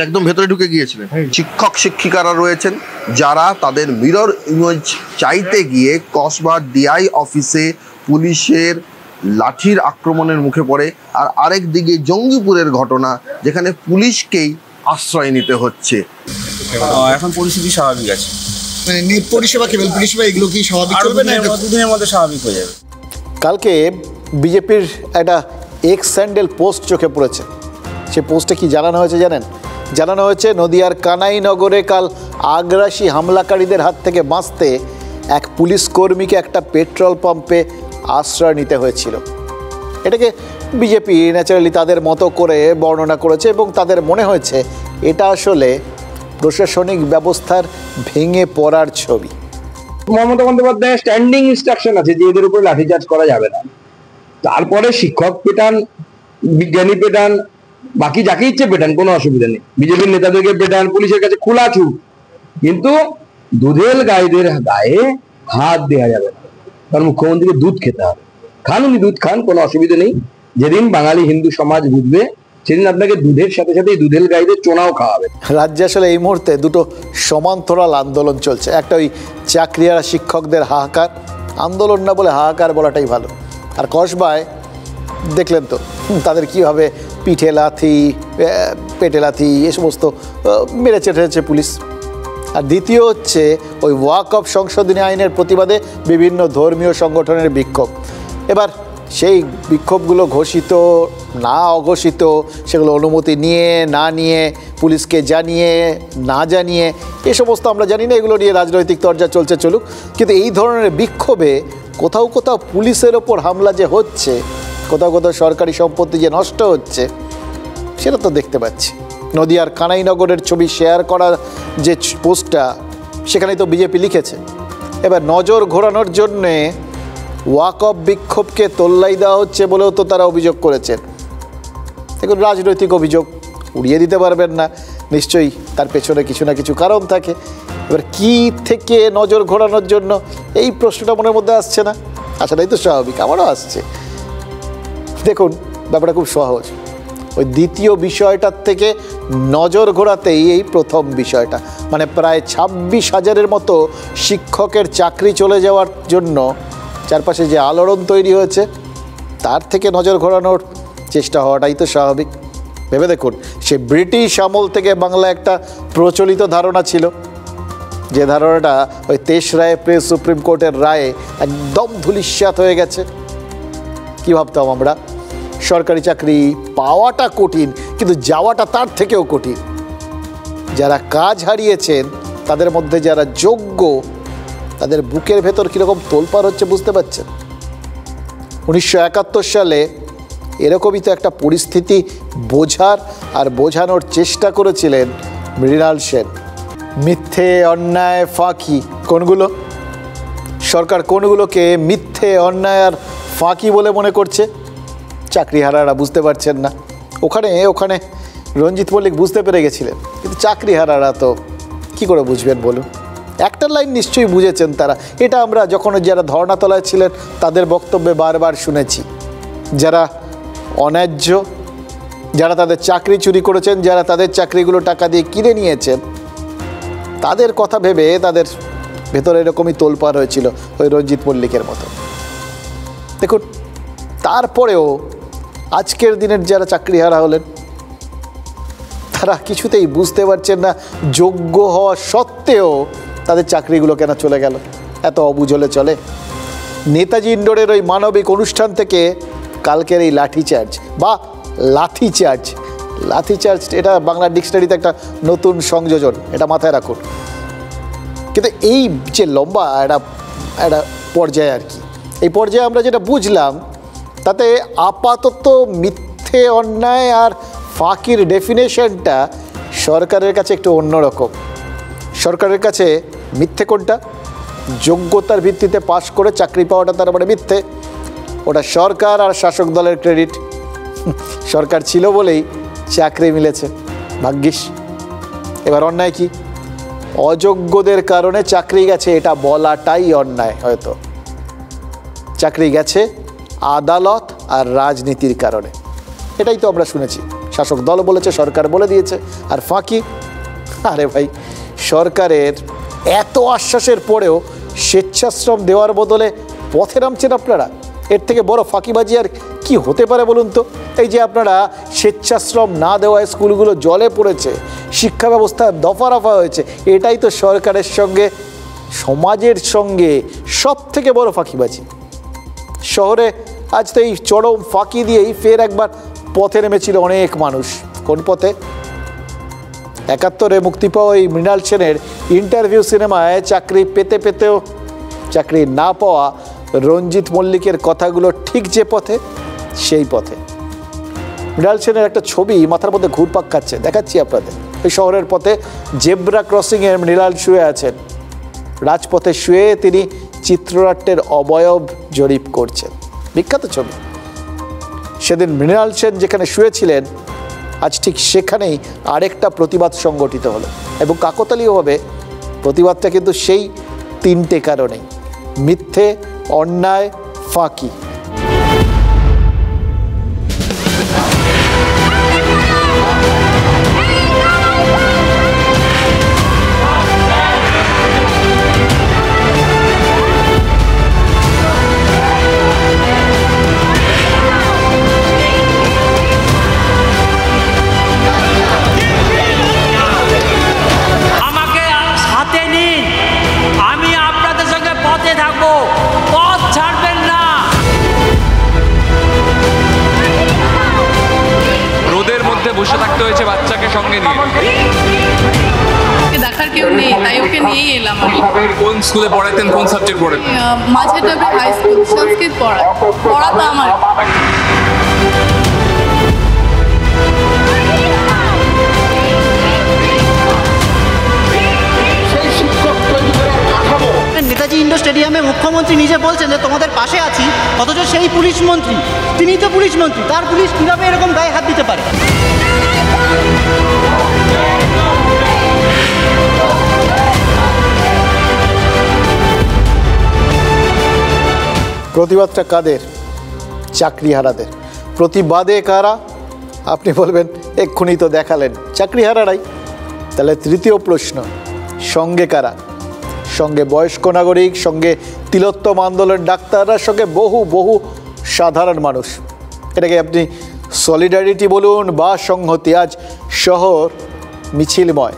S11: একদম ভেতরে ঢুকে গিয়েছিলেন। শিক্ষক শিক্ষিকারা রয়েছেন যারা তাদের মিরর ইমেজ চাইতে গিয়ে কসবার ডিআই অফিসে পুলিশের লাঠির আক্রমণের মুখে পড়ে। আর আরেক দিকে জঙ্গিপুরের ঘটনা, যেখানে পুলিশকেই আশ্রয় নিতে হচ্ছে।
S13: এখন পরিস্থিতি স্বাভাবিক আছে,
S8: মানে নেট পরিষেবা, কেবল পরিষেবা, এগুলো কি স্বাভাবিক চলবে না?
S13: 2 দিনের মধ্যে স্বাভাবিক হয়ে যাবে।
S1: কালকে বিজেপির একটা এক্স স্যান্ডেল পোস্ট চোখে পড়েছে। সে পোস্টে কি জানানো হয়েছে জানেন? জানানো হয়েছে নদিয়ার কানাইনগরে কাল আগ্রাসী হামলাকারীদের হাত থেকে বাঁচতে এক পুলিশ কর্মীকে একটা পেট্রোল পাম্পে আশ্রয় নিতে হয়েছিল। এটাকে বিজেপি ন্যাচারালি তাদের মতো করে বর্ণনা করেছে এবং তাদের মনে হয়েছে এটা আসলে প্রশাসনিক ব্যবস্থার ভেঙে পড়ার ছবি।
S14: মমতা বন্দ্যোপাধ্যায়ের স্ট্যান্ডিং ইনস্ট্রাকশন আছে যে এদের উপরে লাঠিচার্জ করা যাবে না। তারপরে শিক্ষক পেটান, বিজ্ঞানী পেটান, বাকি যাকে ইচ্ছে পেটান, কোনো অসুবিধা নেই। বিজেপির নেতাদেরকে পেটান, পুলিশের কাছে খোলা ছুট, কিন্তু দুধেল গাইদের গায়ে হাত দেওয়া যাবে না। কারণ মুখ্যমন্ত্রীকে দুধ খেতে হবে। খান, উনি দুধ খান, কোনো অসুবিধা নেই। যেদিন বাঙালি হিন্দু সমাজ বুঝবে সেদিন আপনাকে দুধের সাথে সাথে এই দুধেল গাইদের চোনাও খাওয়াবে।
S1: রাজ্যে আসলে এই মুহূর্তে দুটো সমান্তরাল আন্দোলন চলছে। একটা ওই চাকরিহারা শিক্ষকদের হাহাকার আন্দোলন, না বলে হাহাকার বলাটাই ভালো। আর কসবায় দেখলেন তো তাদের কীভাবে পিঠে লাথি, পেটে লাথি এ সমস্ত মেরে চেটেছে পুলিশ। আর দ্বিতীয় হচ্ছে ওই ওয়াকফ সংশোধনী আইনের প্রতিবাদে বিভিন্ন ধর্মীয় সংগঠনের বিক্ষোভ। এবার সেই বিক্ষোভগুলো ঘোষিত না অঘোষিত, সেগুলো অনুমতি নিয়ে না নিয়ে, পুলিশকে জানিয়ে না জানিয়ে, এ সমস্ত আমরা জানি না। এগুলো নিয়ে রাজনৈতিক তরজা চলছে, চলুক। কিন্তু এই ধরনের বিক্ষোভে কোথাও কোথাও পুলিশের ওপর হামলা যে হচ্ছে, কোথাও কোথাও সরকারি সম্পত্তি যে নষ্ট হচ্ছে, সেটা তো দেখতে পাচ্ছি। নদিয়ার কানাইনগরের ছবি শেয়ার করার যে পোস্টটা, সেখানেই তো বিজেপি লিখেছে। এবার নজর ঘোরানোর জন্যে ওয়াকফ বিক্ষোভকে তোল্লাই দেওয়া হচ্ছে বলেও তো তারা অভিযোগ করেছেন। দেখুন, রাজনৈতিক অভিযোগ উড়িয়ে দিতে পারবেন না, নিশ্চয়ই তার পেছনে কিছু না কিছু কারণ থাকে। এবার কি থেকে নজর ঘোরানোর জন্য, এই প্রশ্নটা মনের মধ্যে আসছে না? আসলেই তো স্বাভাবিক, আমারও আসছে। দেখুন, ব্যাপারটা খুব সহজ। ওই দ্বিতীয় বিষয়টার থেকে নজর ঘোরাতেই এই প্রথম বিষয়টা, মানে প্রায় 26,000-এর মতো শিক্ষকের চাকরি চলে যাওয়ার জন্য চারপাশে যে আলোড়ন তৈরি হয়েছে, তার থেকে নজর ঘোরানোর চেষ্টা হওয়াটাই তো স্বাভাবিক। ভেবে দেখুন, সে ব্রিটিশ আমল থেকে বাংলা একটা প্রচলিত ধারণা ছিল, যে ধারণাটা ওই 23 এপ্রিল সুপ্রিম কোর্টের রায়ে একদম ধূলিসাৎ হয়ে গেছে। কী ভাবতাম আমরা? সরকারি চাকরি পাওয়াটা কঠিন, কিন্তু যাওয়াটা তার থেকেও কঠিন। যারা কাজ হারিয়েছেন তাদের মধ্যে যারা যোগ্য, তাদের বুকের ভেতর কীরকম তোলপাড় হচ্ছে বুঝতে পারছেন। 1971 সালে এরকমই তো একটা পরিস্থিতি বোঝার আর বোঝানোর চেষ্টা করেছিলেন মৃণাল সেন। মিথ্যে, অন্যায়, ফাঁকি, কোনগুলো? সরকার কোনগুলোকে মিথ্যে, অন্যায় আর ফাঁকি বলে মনে করছে? চাকরিহারারা বুঝতে পারছেন না। ওখানে রঞ্জিত মল্লিক বুঝতে পেরে গেছিলেন, কিন্তু চাকরিহারারা তো কী করে বুঝবেন বলুন? একটা লাইন নিশ্চয়ই বুঝেছেন তারা। এটা আমরা যখন যারা ধর্নাতলায় ছিলেন তাদের বক্তব্যে বারবার শুনেছি। যারা অন্যায্য, যারা তাদের চাকরি চুরি করেছেন, যারা তাদের চাকরিগুলো টাকা দিয়ে কিনে নিয়েছেন, তাদের কথা ভেবে তাদের ভেতরে এরকমই তোলপাড় হয়েছিল ওই রঞ্জিত মল্লিকের মতো। দেখুন, তারপরেও আজকের দিনের যারা চাকরিহারা হলেন, তারা কিছুতেই বুঝতে পারছেন না যোগ্য হওয়া সত্ত্বেও তাদের চাকরিগুলো কেন চলে গেল। এত অবুঝ হলে চলে? নেতাজি ইন্ডোরের ওই মানবিক অনুষ্ঠান থেকে কালকের এই লাঠিচার্জ বা লাঠিচার্জ, এটা বাংলা ডিকশনারিতে একটা নতুন সংযোজন, এটা মাথায় রাখুন। কিন্তু এই যে লম্বা একটা পর্যায়ে আর কি, এই পর্যায়ে আমরা যেটা বুঝলাম, তাতে আপাতত মিথ্যে, অন্যায় আর ফাঁকির ডেফিনেশনটা সরকারের কাছে একটু অন্যরকম। সরকারের কাছে মিথ্যে কোনটা? যোগ্যতার ভিত্তিতে পাশ করে চাকরি পাওয়াটা তার মানে মিথ্যে। ওটা সরকার আর শাসক দলের ক্রেডিট। সরকার ছিল বলেই চাকরি মিলেছে, ভাগ্যিস। এবার অন্যায় কি? অযোগ্যদের কারণে চাকরি গেছে, এটা বলাটাই অন্যায়। হয়তো চাকরি গেছে আদালত আর রাজনীতির কারণে, এটাই তো আমরা শুনেছি। শাসক দল বলেছে, সরকার বলে দিয়েছে। আর ফাঁকি? আরে ভাই, সরকারের এত আশ্বাসের পরেও স্বেচ্ছাশ্রম দেওয়ার বদলে পথে নামছেন আপনারা। এর থেকে বড় ফাঁকিবাজি আর কি হতে পারে বলুন তো? এই যে আপনারা স্বেচ্ছাশ্রম না দেওয়ায় স্কুলগুলো জলে পড়েছে, শিক্ষা ব্যবস্থা দফারফা হয়েছে, এটাই তো সরকারের সঙ্গে, সমাজের সঙ্গে সব থেকে বড় ফাঁকিবাজি। শহরে আজ তো এই চরম ফাঁকি দিয়েই ফের একবার পথে নেমেছিল অনেক মানুষ। কোন পথে? 71-এ মুক্তি পাওয়া এই মৃণাল সেনের ইন্টারভিউ সিনেমায় চাকরি পেতে পেতেও চাকরি না পাওয়া রঞ্জিত মল্লিকের কথাগুলো ঠিক যে পথে, সেই পথে। মৃণাল সেনের একটা ছবি মাথার মধ্যে ঘুরপাক খাচ্ছে, দেখাচ্ছি আপনাদের। এই শহরের পথে জেব্রা ক্রসিংয়ে মৃণাল শুয়ে আছেন। রাজপথে শুয়ে তিনি চিত্রনাট্যের অবয়ব জরিপ করছেন। বিখ্যাত ছবি। সেদিন মৃণাল সেন যেখানে শুয়েছিলেন, আজ ঠিক সেখানেই আরেকটা প্রতিবাদ সংগঠিত হলো, এবং কাকতালীয়ভাবে প্রতিবাদটা কিন্তু সেই 3টে কারণেই: মিথ্যে, অন্যায়, ফাঁকি।
S15: বসে থাকতে হয়েছে বাচ্চাকে সঙ্গে নিয়ে।
S16: দেখার কেউ নেই, তাই ওকে নিয়েই এলাম।
S15: কোন স্কুলে পড়াতেন, কোন সাবজেক্ট পড়াতেন?
S16: মাঝেরডাবরি হাই স্কুল, সংস্কৃত পড়াতো আমার।
S7: নেতাজি ইন্ডোর স্টেডিয়ামে মুখ্যমন্ত্রী নিজে বলছেন যে তোমাদের পাশে আছি, অথচ সেই পুলিশ মন্ত্রী, তিনি তো পুলিশ মন্ত্রী, তার পুলিশ কিভাবে এরকম গায়ে হাত দিতে পারে?
S1: প্রতিবাদটা কাদের? চাকরিহারাদের। প্রতিবাদে কারা? আপনি বলবেন এক্ষুনি তো দেখালেন, চাকরিহারারাই। তাহলে তৃতীয় প্রশ্ন, সঙ্গে কারা? সঙ্গে বয়স্ক নাগরিক, সঙ্গে তিলোত্তম আন্দোলন ডাক্তাররা, সঙ্গে বহু বহু সাধারণ মানুষ। এটাকে আপনি সলিডারিটি বলুন বা সংহতি। আজ শহর মিছিলময়,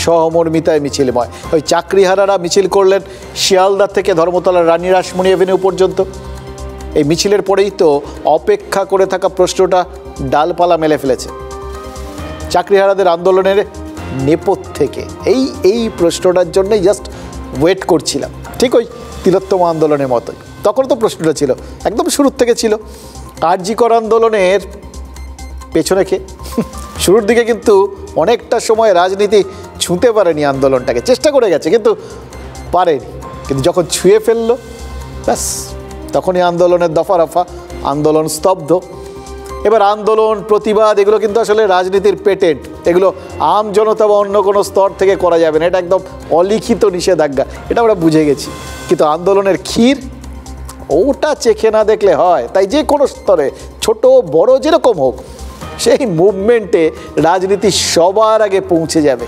S1: সহমর্মিতায় মিছিলময়। ওই চাকরিহারারা মিছিল করলেন শিয়ালদা থেকে ধর্মতলার রানী রাসমণি এভিনিউ পর্যন্ত। এই মিছিলের পরেই তো অপেক্ষা করে থাকা প্রশ্নটা ডালপালা মেলে ফেলেছে। চাকরিহারাদের আন্দোলনের নেপথ্যে এই প্রশ্নটার জন্যই জাস্ট ওয়েট করছিলাম, ঠিক ওই তিলোত্তম আন্দোলনের মতোই। তখন তো প্রশ্নটা ছিল, একদম শুরুর থেকে ছিল। আরজি কর আন্দোলনের পেছনে কে? শুরুর দিকে কিন্তু অনেকটা সময় রাজনীতি ছুঁতে পারেনি আন্দোলনটাকে, চেষ্টা করে গেছে কিন্তু পারেনি। কিন্তু যখন ছুঁয়ে ফেললো, ব্যাস তখনই আন্দোলনের দফারফা, আন্দোলন স্তব্ধ। এবার আন্দোলন, প্রতিবাদ এগুলো কিন্তু আসলে রাজনীতির পেটেন্ট। এগুলো আম জনতা বা অন্য কোনো স্তর থেকে করা যাবে না, এটা একদম অলিখিত নিষেধাজ্ঞা, এটা আমরা বুঝে গেছি। কিন্তু আন্দোলনের ক্ষীর, ওটা চেখে না দেখলে হয়। তাই যে কোনো স্তরে, ছোট বড় যেরকম হোক, সেই মুভমেন্টে রাজনীতি সবার আগে পৌঁছে যাবে।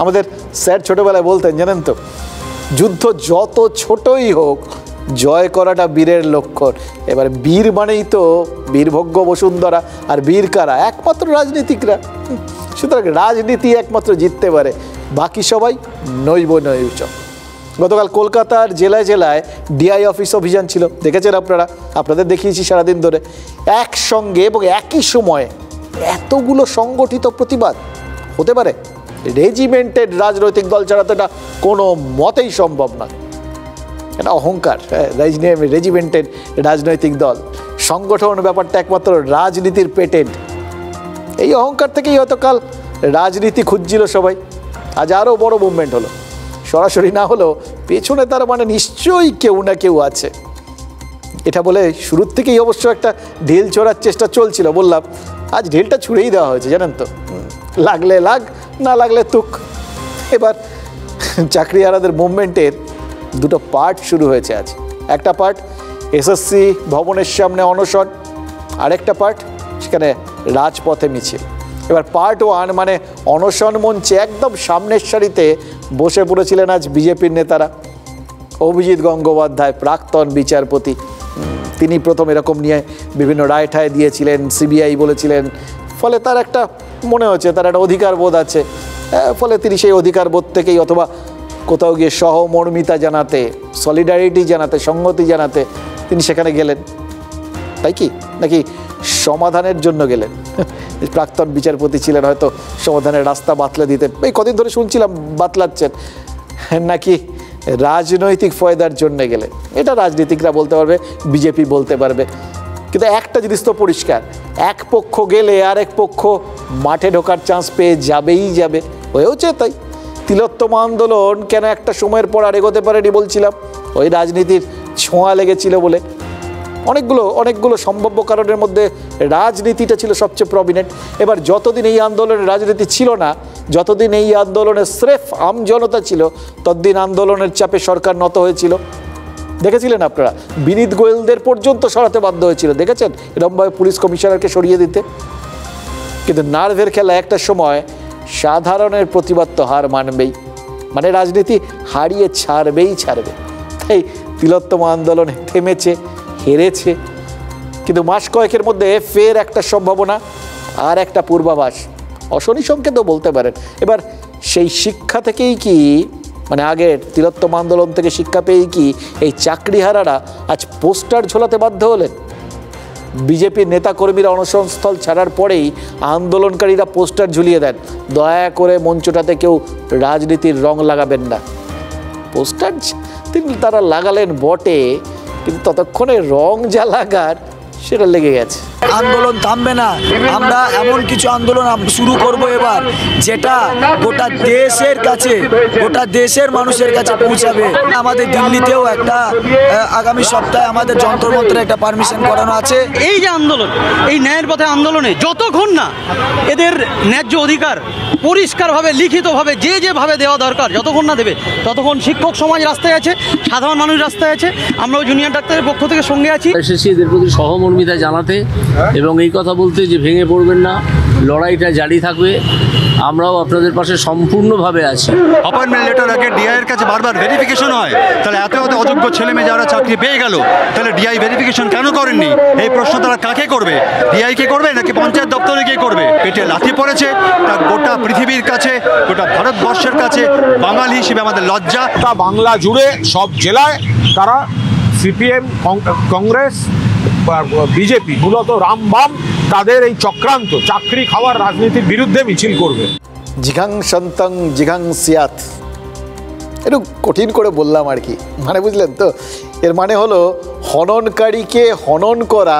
S1: আমাদের স্যার ছোটোবেলায় বলতেন, জানেন তো, যুদ্ধ যত ছোটই হোক, জয় করাটা বীরের লক্ষণ। এবার বীর মানেই তো বীরভোগ্য বসুন্ধরা, আর বীর কারা? একমাত্র রাজনীতিকরা। সুতরাং রাজনীতি একমাত্র জিততে পারে, বাকি সবাই নৈব নৈচ। গতকাল কলকাতার জেলায় জেলায় ডিআই অফিস অভিযান ছিল, দেখেছেন আপনারা, আপনাদের দেখিয়েছি সারাদিন ধরে। একসঙ্গে এবং একই সময়ে এতগুলো সংগঠিত প্রতিবাদ হতে পারে? রেজিমেন্টেড রাজনৈতিক দল ছাড়া তো এটা কোনো মতেই সম্ভব নয়। এটা অহংকার। রেজিমেন্টেড রাজনৈতিক দল, সংগঠন ব্যাপারটা একমাত্র রাজনীতির পেটেন্ট। এই অহংকার থেকেই হয়তো কাল রাজনীতি খুঁজছিল সবাই। আজ আরও বড় মুভমেন্ট হলো, সরাসরি না হলেও পেছনে তার মানে নিশ্চয়ই কেউ না কেউ আছে। এটা বলে শুরুর থেকেই অবশ্য একটা ঢিল ছোড়ার চেষ্টা চলছিল। বললাম আজ ঢিলটা ছুঁড়েই দেওয়া হয়েছে, জানেন তো, লাগলে লাগ, না লাগলে তুক। এবার চাকরিহারাদের মুভমেন্টের দুটো পার্ট শুরু হয়েছে আজ। একটা পার্ট এসএসসি ভবনের সামনে অনশন, আরেকটা পার্ট সেখানে রাজপথে মিছিল। এবার পার্ট 1 মানে অনশন মঞ্চে একদম সামনের সারিতে বসে পড়েছিলেন আজ বিজেপির নেতারা। অভিজিৎ গঙ্গোপাধ্যায়, প্রাক্তন বিচারপতি, তিনি প্রথম এরকম নিয়ে বিভিন্ন রায় ঠায় দিয়েছিলেন, সিবিআই বলেছিলেন। ফলে তার একটা মনে হচ্ছে তার একটা অধিকার বোধ আছে, ফলে তিনি সেই অধিকার বোধ থেকেই অথবা কোথাও গিয়ে সহমর্মিতা জানাতে, সলিডারিটি জানাতে, সংহতি জানাতে তিনি সেখানে গেলেন, তাই কি? নাকি সমাধানের জন্য গেলেন? প্রাক্তন বিচারপতি ছিলেন, হয়তো সমাধানের রাস্তা বাতলে দিতেন। এই কদিন ধরে শুনছিলাম বাতলাচ্ছেন। নাকি রাজনৈতিক ফয়দার জন্য গেলেন? এটা রাজনীতিকরা বলতে পারবে, বিজেপি বলতে পারবে। কিন্তু একটা জিনিস তো পরিষ্কার, এক পক্ষ গেলে আরেক পক্ষ মাঠে ঢোকার চান্স পেয়ে যাবেই যাবে, হয়েওছে তাই। তিলোত্তমা আন্দোলন কেন একটা সময়ের পর আর এগোতে পারেনি বলছিলাম, ওই রাজনীতির ছোঁয়া লেগেছিল বলে। অনেকগুলো সম্ভাব্য কারণের মধ্যে রাজনীতিটা ছিল সবচেয়ে প্রমিনেন্ট। এবার যতদিন এই আন্দোলনের রাজনীতি ছিল না, যতদিন এই আন্দোলনের স্রেফ আমজনতা ছিল, ততদিন আন্দোলনের চাপে সরকার নত হয়েছিল। দেখেছিলেন আপনারা, বিনীত গোয়েলদের পর্যন্ত সরাতে বাধ্য হয়েছিল, দেখেছেন এরকমভাবে পুলিশ কমিশনারকে সরিয়ে দিতে। কিন্তু নার্ভের খেলা একটা সময় সাধারণের প্রতিবাদ তো হার মানবেই, মানে রাজনীতি হারিয়ে ছাড়বে। তাই তিলোত্তমা আন্দোলন থেমেছে, হেরেছে, কিন্তু মাস কয়েকের মধ্যে ফের একটা সম্ভাবনা আর একটা পূর্বাভাস, অশনি সংকেতও বলতে পারেন। এবার সেই শিক্ষা থেকেই কি, মানে আগের তিলোত্তমা আন্দোলন থেকে শিক্ষা পেয়েই কি এই চাকরিহারারা আজ পোস্টার ঝোলাতে বাধ্য হলেন? বিজেপির নেতাকর্মীরা অনশনস্থল ছাড়ার পরেই আন্দোলনকারীরা পোস্টার ঝুলিয়ে দেন, দয়া করে মঞ্চটাতে কেউ রাজনীতির রং লাগাবেন না। পোস্টার তারা লাগালেন বটে, কিন্তু ততক্ষণে রং যা লাগার সেটা লেগে গেছে।
S17: আন্দোলন থামবে না, আমরা এমন কিছু আন্দোলন শুরু করব এবার, যেটা গোটা দেশের কাছে, গোটা দেশের মানুষের কাছে পৌঁছাবে। আমাদের দিল্লিতেও একটা আগামী সপ্তাহে আমাদের যন্ত্রমন্ত্রে একটা পারমিশন করানো আছে।
S7: এই যে আন্দোলন, এই ন্যায়ের পথে আন্দোলনে যতক্ষণ না এদের ন্যায্য অধিকার পরিষ্কারভাবে লিখিতভাবে যেভাবে দেওয়া দরকার, যতক্ষণ না দেবে ততক্ষণ শিক্ষক সমাজ রাস্তায় আছে, সাধারণ মানুষ রাস্তায় আছে, আমরাও জুনিয়র ডাক্তারের পক্ষ থেকে সঙ্গে আছি।
S18: এসেছি এদের প্রতি সহমর্মিতা জানাতে এবং এই কথা বলতে যে ভেঙে পড়বেন না, লড়াইটা জারি থাকবে, আমরাও আপনাদের পাশে সম্পূর্ণভাবে আছি।
S19: অ্যাপয়েন্টমেন্ট লেটার আগে ডিআইয়ের কাছে বারবার ভেরিফিকেশন হয়, তাহলে এত অযোগ্য ছেলে মেয়ে যারা চাকরি পেয়ে গেল, তাহলে ডিআই ভেরিফিকেশন কেন করেননি? এই প্রশ্ন তারা কাকে করবে? ডিআই কে করবে নাকি পঞ্চায়েত দপ্তরে গিয়ে করবে? পেটে লাথি পড়েছে, তা গোটা পৃথিবীর কাছে, গোটা ভারতবর্ষের কাছে বাঙালি হিসেবে আমাদের লজ্জা।
S5: তা বাংলা জুড়ে সব জেলায় তারা সিপিএম, কংগ্রেস, বিজেপি, মূলত রামবাম, তাদের এই চক্রান্ত চাকরি খাওয়ার রাজনীতির বিরুদ্ধে মিছিল করবে।
S1: জিঘাং সন্তং জিঘাং সিয়াত, একটু কঠিন করে বললাম আর কি, মানে বুঝলেন তো? এর মানে হলো হননকারীকে হনন করা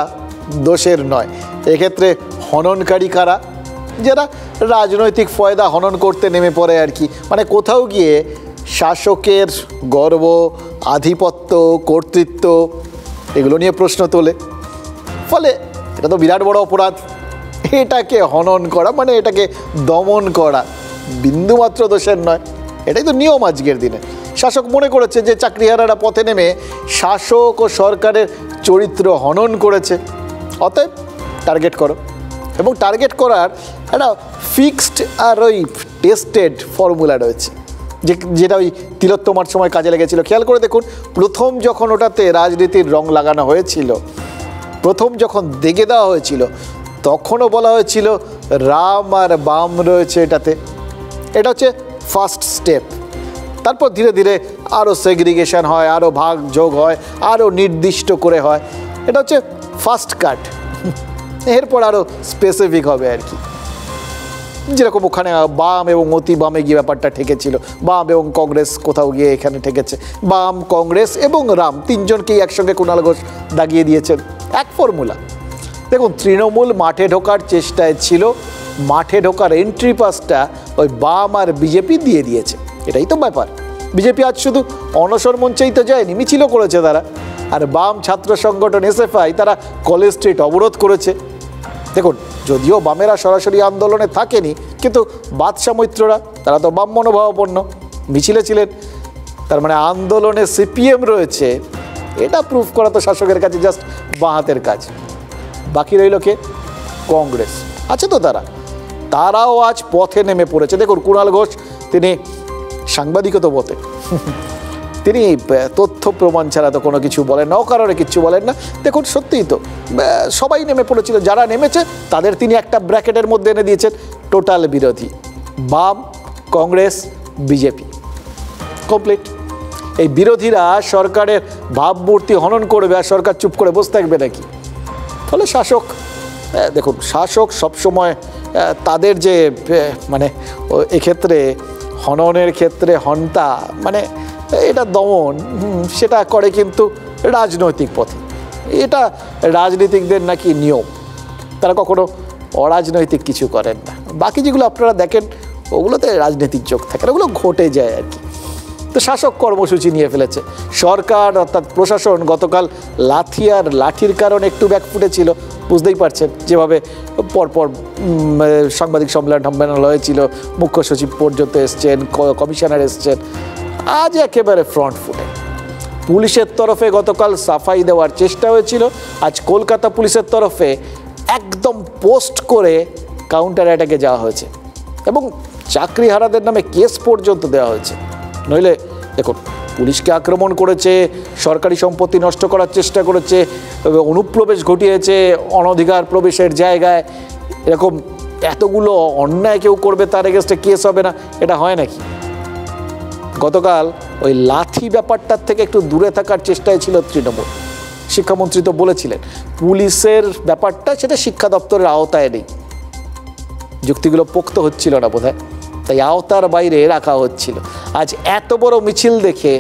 S1: দোষের নয়। এক্ষেত্রে হননকারী কারা? যারা রাজনৈতিক ফয়দা হনন করতে নেমে পড়ে আর কি, মানে কোথাও গিয়ে শাসকের গর্ব, আধিপত্য, কর্তৃত্ব এগুলো নিয়ে প্রশ্ন তোলে। ফলে এটা তো বিরাট বড় অপরাধ। এটাকে হনন করা মানে এটাকে দমন করা বিন্দুমাত্র দোষের নয়, এটাই তো নিয়ম আজকের দিনে। শাসক মনে করেছে যে চাকরিহারারা পথে নেমে শাসক ও সরকারের চরিত্র হনন করেছে, অতএব টার্গেট করো। এবং টার্গেট করার একটা ফিক্সড আর ওই টেস্টেড ফর্মুলা রয়েছে, যেটা ওই তিলোত্তমার সময় কাজে লেগেছিল। খেয়াল করে দেখুন, প্রথম যখন ওটাতে রাজনীতির রং লাগানো হয়েছিল, প্রথম যখন দেখে দেওয়া হয়েছিল, তখনও বলা হয়েছিল রাম আর বাম রয়েছে এটাতে। এটা হচ্ছে ফার্স্ট স্টেপ। তারপর ধীরে ধীরে আরও সেগ্রিগেশন হয়, আরও ভাগ যোগ হয়, আরও নির্দিষ্ট করে হয়। এটা হচ্ছে ফার্স্ট কাট। এরপর আরও স্পেসিফিক হবে আর কি, যেরকম ওখানে বাম এবং অতি বামে গিয়ে ব্যাপারটা ঠেকেছিল। বাম এবং কংগ্রেস কোথাও গিয়ে এখানে ঠেকেছে। বাম, কংগ্রেস এবং রাম তিনজনকেই একসঙ্গে কুণাল ঘোষ দাগিয়ে দিয়েছেন, এক ফর্মুলা। দেখুন, তৃণমূল মাঠে ঢোকার চেষ্টায় ছিল, মাঠে ঢোকার এন্ট্রি পাসটা ওই বাম আর বিজেপি দিয়ে দিয়েছে। এটাই তো ব্যাপার। বিজেপি আজ শুধু অনশন মঞ্চেই তো যায়নি, মিছিলও করেছে তারা। আর বাম ছাত্র সংগঠন এসএফআই তারা কলেজ স্ট্রিট অবরোধ করেছে। দেখুন, যদিও বামেরা সরাসরি আন্দোলনে থাকেনি, কিন্তু বাদশা মৈত্ররা তারা তো বাম মনোভাবাপন্ন, মিছিলে ছিলেন। তার মানে আন্দোলনে সিপিএম রয়েছে, এটা প্রুফ করা তো শাসকের কাছে জাস্ট বাঁ হাতের কাজ। বাকি রইল কে? কংগ্রেস আছে তো, তারাও আজ পথে নেমে পড়েছে। দেখুন, কুণাল ঘোষ তিনি সাংবাদিকতা বটে, তিনি তথ্য প্রমাণ ছাড়া তো কোনো কিছু বলেন না, অকারণে কিচ্ছু বলেন না। দেখুন, সত্যিই তো সবাই নেমে পড়েছিল, যারা নেমেছে তাদের তিনি একটা ব্র্যাকেটের মধ্যে এনে দিয়েছেন টোটাল বিরোধী, বাম, কংগ্রেস, বিজেপি, কমপ্লিট। এই বিরোধীরা সরকারের ভাবমূর্তি হনন করবে আর সরকার চুপ করে বসে থাকবে নাকি? ফলে শাসক, দেখুন, শাসক সবসময় তাদের যে মানে এক্ষেত্রে হননের ক্ষেত্রে হন্তা মানে এটা দমন, সেটা করে কিন্তু রাজনৈতিক পথে। এটা রাজনীতিকদের নাকি নিয়ম, তারা কখনো অরাজনৈতিক কিছু করেন না। বাকি যেগুলো আপনারা দেখেন ওগুলোতে রাজনৈতিক যোগ থাকে, ওগুলো ঘটে যায় আর কি। তো শাসক কর্মসূচি নিয়ে ফেলেছে সরকার, অর্থাৎ প্রশাসন। গতকাল লাথি আর লাঠির কারণে একটু ব্যাকফুটে ছিল, বুঝতেই পারছেন, যেভাবে পরপর সাংবাদিক সম্মেলন হয়েছিল, মুখ্য সচিব পর্যন্ত এসছেন, কমিশনার এসছেন, আজ একেবারে ফ্রন্ট ফুটে। পুলিশের তরফে গতকাল সাফাই দেওয়ার চেষ্টা হয়েছিল, আজ কলকাতা পুলিশের তরফে একদম পোস্ট করে কাউন্টার অ্যাটাকে যাওয়া হয়েছে এবং চাকরিহারাদের নামে কেস পর্যন্ত দেওয়া হয়েছে। নইলে দেখুন, পুলিশকে আক্রমণ করেছে, সরকারি সম্পত্তি নষ্ট করার চেষ্টা করেছে, অনুপ্রবেশ ঘটিয়েছে অনধিকার প্রবেশের জায়গায়, এরকম এতগুলো অন্যায় কেউ করবে তার এগেনস্টে কেস হবে না, এটা হয় নাকি? গতকাল ওই লাথি ব্যাপারটার থেকে একটু দূরে থাকার চেষ্টায় ছিল তৃণমূল। শিক্ষামন্ত্রী তো বলেছিলেন পুলিশের ব্যাপারটা সেটা শিক্ষা দপ্তরের আওতায় নেই, যুক্তিগুলো পোক্ত হচ্ছিল না বোধহয়, তাই আওতার বাইরে রাখা হচ্ছিল। আজ এত বড় মিছিল দেখে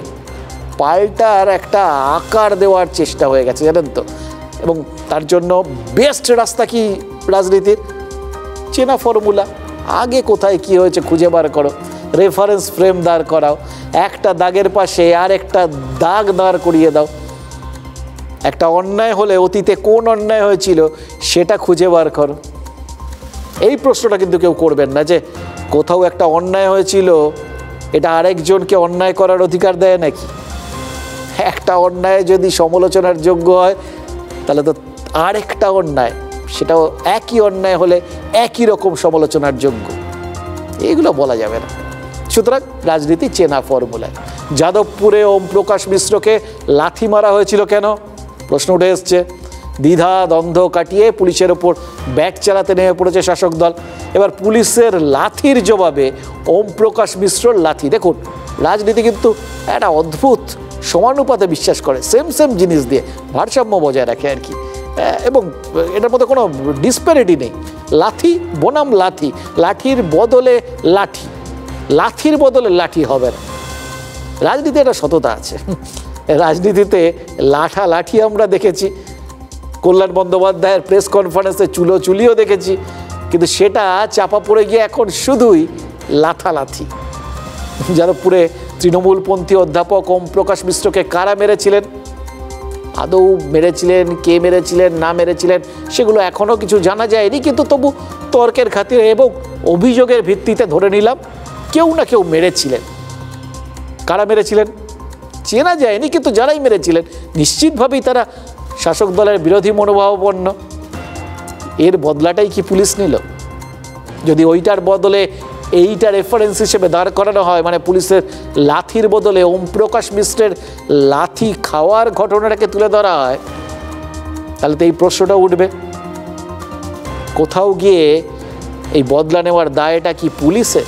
S1: পাল্টার একটা আকার দেওয়ার চেষ্টা হয়ে গেছে, জানেন তো। এবং তার জন্য বেস্ট রাস্তা কি রাজনীতির? চেনা ফর্মুলা, আগে কোথায় কি হয়েছে খুঁজে বার করো, রেফারেন্স ফ্রেম দাঁড় করাও, একটা দাগের পাশে আর একটা দাগ দাঁড় করিয়ে দাও। একটা অন্যায় হলে অতীতে কোন অন্যায় হয়েছিল সেটা খুঁজে বার করো। এই প্রশ্নটা কিন্তু কেউ করবেন না যে কোথাও একটা অন্যায় হয়েছিল, এটা আরেকজনকে অন্যায় করার অধিকার দেয় নাকি? একটা অন্যায় যদি সমালোচনার যোগ্য হয় তাহলে তো আরেকটা অন্যায় সেটাও একই অন্যায় হলে একই রকম সমালোচনার যোগ্য, এইগুলো বলা যাবে না। সুতরাং রাজনীতি চেনা ফর্মুলায়। যাদবপুরে ওম প্রকাশ মিশ্রকে লাথি মারা হয়েছিল কেন প্রশ্ন উঠে এসছে। দ্বিধা দ্বন্দ্ব কাটিয়ে পুলিশের ওপর ব্যাগ চালাতে নেমে পড়েছে শাসক দল। এবার পুলিশের লাথির জবাবে ওম প্রকাশ মিশ্রর লাথি। দেখুন, রাজনীতি কিন্তু একটা অদ্ভুত সমানুপাতে বিশ্বাস করে, সেম জিনিস দিয়ে ভারসাম্য বজায় রাখে আর কি, এবং এটার মধ্যে কোনো ডিসপ্যারিটি নেই। লাথি বনাম লাথি, লাঠির বদলে লাঠি, লাথির বদলে লাঠি হবে না। রাজনীতি একটা সততা আছে, রাজনীতিতে লাঠি আমরা দেখেছি, কল্যাণ বন্দ্যোপাধ্যায়ের প্রেস কনফারেন্সে চুলিও দেখেছি, কিন্তু সেটা চাপা পড়ে গিয়ে এখন শুধুই লাথি। যাদবপুরে তৃণমূলপন্থী অধ্যাপক ওম প্রকাশ মিশ্রকে কারা মেরেছিলেন, আদৌ মেরেছিলেন, কে মেরেছিলেন, না মেরেছিলেন সেগুলো এখনও কিছু জানা যায়নি, কিন্তু তবু তর্কের খাতিরে এবং অভিযোগের ভিত্তিতে ধরে নিলাম কেউ না কেউ মেরেছিলেন। কারা মেরেছিলেন চেনা যায়নি, কিন্তু যারাই মেরেছিলেন নিশ্চিতভাবেই তারা শাসক দলের বিরোধী মনোভাবাপন্ন। এর বদলাটাই কি পুলিশ নিল? যদি ওইটার বদলে এইটা রেফারেন্স হিসেবে দাঁড় করানো হয়, মানে পুলিশের লাথির বদলে ওম প্রকাশ মিশ্রের লাথি খাওয়ার ঘটনাটাকে তুলে ধরা হয়, তাহলে তো এই প্রশ্নটা উঠবে, কোথাও গিয়ে এই বদলা নেওয়ার দায়টা কি পুলিশের?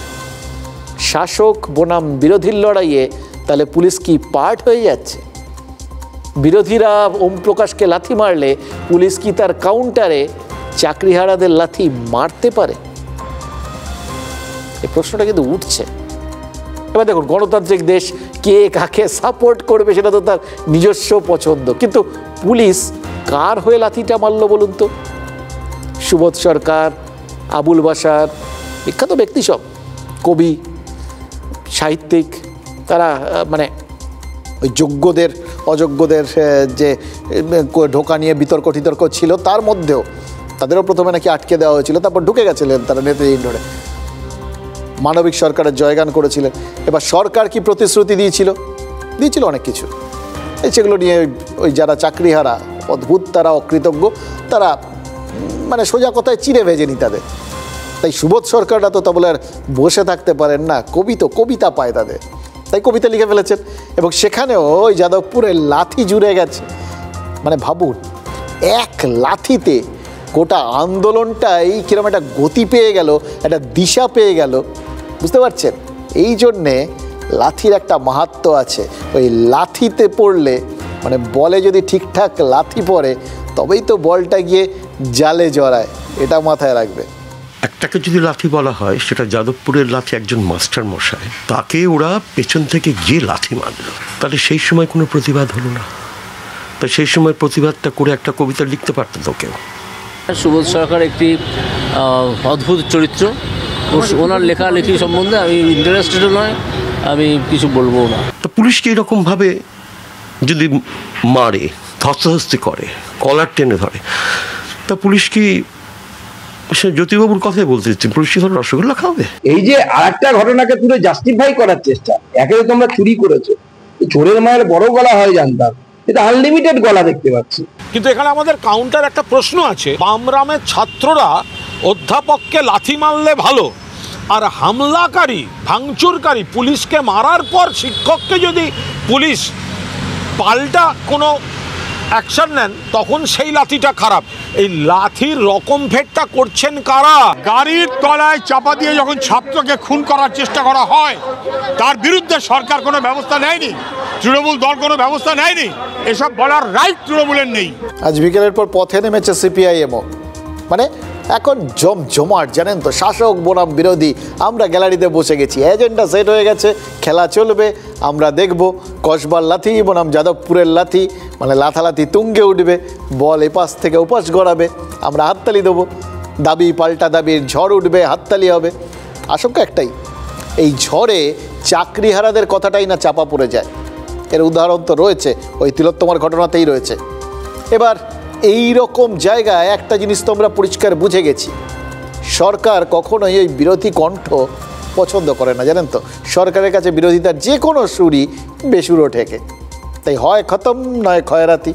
S1: শাসক বনাম বিরোধীর লড়াইয়ে তাহলে পুলিশ কি পার্ট হয়ে যাচ্ছে? বিরোধীরা ওম প্রকাশকে লাথি মারলে পুলিশ কি তার কাউন্টারে চাকরিহারাদের লাথি মারতে পারে? এই প্রশ্নটা কিন্তু উঠছে। এবার দেখুন, গণতান্ত্রিক দেশ, কে কাকে সাপোর্ট করবে সেটা তো তার নিজস্ব পছন্দ, কিন্তু পুলিশ কার হয়ে লাথিটা মারল বলুন তো? সুবোধ সরকার, আবুল বাশার, বিখ্যাত ব্যক্তি সব, কবি, সাহিত্যিক, তারা মানে ওই যোগ্যদের অযোগ্যদের যে ঢোকা নিয়ে বিতর্ক টিতর্ক ছিল, তার মধ্যেও তাদেরও প্রথমে নাকি আটকে দেওয়া হয়েছিল, তারপর ঢুকে গেছিলেন তারা নেতাজি ইন্ডোরে, মানবিক সরকারের জয়গান করেছিলেন। এবার সরকার কি প্রতিশ্রুতি দিয়েছিল অনেক কিছু, সেগুলো নিয়ে ওই যারা চাকরিহারা অদ্ভুত, তারা অকৃতজ্ঞ, তারা মানে সোজা কথায় চিড়ে ভেজেনি তাদের। তাই সুবোধ সরকাররা তো তা বলে আর বসে থাকতে পারেন না, কবিতা পায় তাদের, তাই কবিতা লিখে ফেলেছেন। এবং সেখানেও ওই যাদবপুরের লাথি জুড়ে গেছে, মানে ভাবুন এক লাথিতে গোটা আন্দোলনটাই কিরকম একটা গতি পেয়ে গেল, একটা দিশা পেয়ে গেল, বুঝতে পারছেন? এই জন্যে লাথির একটা মাহাত্ম্য আছে। ওই লাথিতে পড়লে মানে বলে যদি ঠিকঠাক লাথি পড়ে তবেই তো বলটা গিয়ে জালে জড়ায়, এটা মাথায় রাখবে।
S20: একটাকে যদি লাথি বলা হয়, সেটা যাদবপুরের লাথি একজন মাস্টার মশাই, তাকে ওরা পেছন থেকে গিয়ে লাথি মারল, তাহলে সেই সময় কোনো প্রতিবাদ হলো না। তাই সেই সময় প্রতিবাদটা করে একটা কবিতা লিখতে পারত তো কেউ।
S18: সুবোধ সরকার একটি অদ্ভুত চরিত্র, ওনার লেখালেখি সম্বন্ধে আমি ইন্টারেস্টেডও নয়, আমি কিছু বলবো না।
S20: তো পুলিশকে এরকমভাবে যদি মারে, ধস্তাধস্তি করে, কলার টেনে ধরে, তা পুলিশ কি, সে জ্যোতিবাবুর কথাই বলতে দিচ্ছি, পুলিশ কি ধরে রসগোল্লা খাবে?
S14: এই যে আরেকটা ঘটনাকে পুরো জাস্টিফাই করার চেষ্টা, একে তো তোমরা চুরি করেছো, চোরের মায়ের বড় গলা হয় জানতাম, এটা আনলিমিটেড গলা দেখতে পাচ্ছি।
S5: কিন্তু এখানে আমাদের কাউন্টার একটা প্রশ্ন আছে, বামরামের ছাত্ররা অধ্যাপককে লাথি মারলে ভালো, আর হামলাকারী ভাঙচুরকারী পুলিশকে মারার পর শিক্ষককে যদি পুলিশ পাল্টা কোনো অ্যাকশন নেন তখন সেই লাথিটা খারাপ। এই লাথির রকম ভেদটা করছেন কারা?
S21: গাড়ির তলায় চাপা দিয়ে যখন ছাত্রকে খুন করার চেষ্টা করা হয়, তার বিরুদ্ধে সরকার কোনো ব্যবস্থা নেয়নি, তৃণমূল দল কোনো ব্যবস্থা নেয়নি, এসব বলার রাইট তৃণমূলের নেই।
S1: আজ বিকেলের পর পথে নেমেছে সিপিআইএমও, মানে এখন জমজমাট, জানেন তো, শাসক বনাম বিরোধী। আমরা গ্যালারিতে বসে গেছি, এজেন্ডা সেট হয়ে গেছে, খেলা চলবে, আমরা দেখব কসবার লাথি বনাম যাদবপুরের লাথি, মানে লাথালাথি তুঙ্গে উঠবে, বল এপাশ থেকে ওপাশ গড়াবে, আমরা হাততালি দেবো, দাবি পাল্টা দাবির ঝড় উঠবে, হাততালি হবে। আশঙ্কা একটাই, এই ঝড়ে চাকরিহারাদের কথাটাই না চাপা পড়ে যায়। এর উদাহরণ তো রয়েছে, ওই তিলোত্তমার ঘটনাতেই রয়েছে। এবার এই রকম জায়গায় একটা জিনিস তো আমরা পরিষ্কার বুঝে গেছি, সরকার কখনোই এই বিরোধী কণ্ঠ পছন্দ করে না, জানেন তো। সরকারের কাছে বিরোধিতার যে কোনো সুরই বেসুরো ঠেকে, তাই হয় খতম নয় খয়রাতি।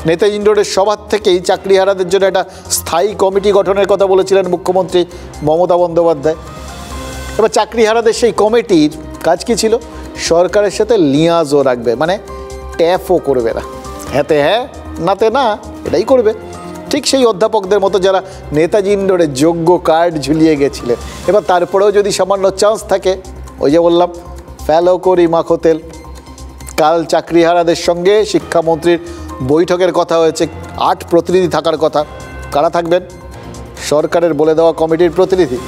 S1: নেতাজি ইন্ডোরের সভার থেকেই চাকরিহারাদের জন্য একটা স্থায়ী কমিটি গঠনের কথা বলেছিলেন মুখ্যমন্ত্রী মমতা বন্দ্যোপাধ্যায়। এবার চাকরিহারাদের সেই কমিটির কাজ কী ছিল? সরকারের সাথে লিয়াজও রাখবে, মানে ট্যাপও করবে না, হ্যাঁতে হ্যাঁ নাতে না, এটাই করবে। ঠিক সেই অধ্যাপকদের মতো যারা নেতাজি ইন্ডোরে যোগ্য কার্ড ঝুলিয়ে গেছিলেন। এবার তারপরেও যদি সামান্য চান্স থাকে, ওই যে বললাম ফ্যালো করি মাখো তেল। কাল চাকরিহারাদের সঙ্গে শিক্ষামন্ত্রীর বৈঠকের কথা হয়েছে, 8 প্রতিনিধি থাকার কথা। কারা থাকবেন? সরকারের বলে দেওয়া কমিটির প্রতিনিধি।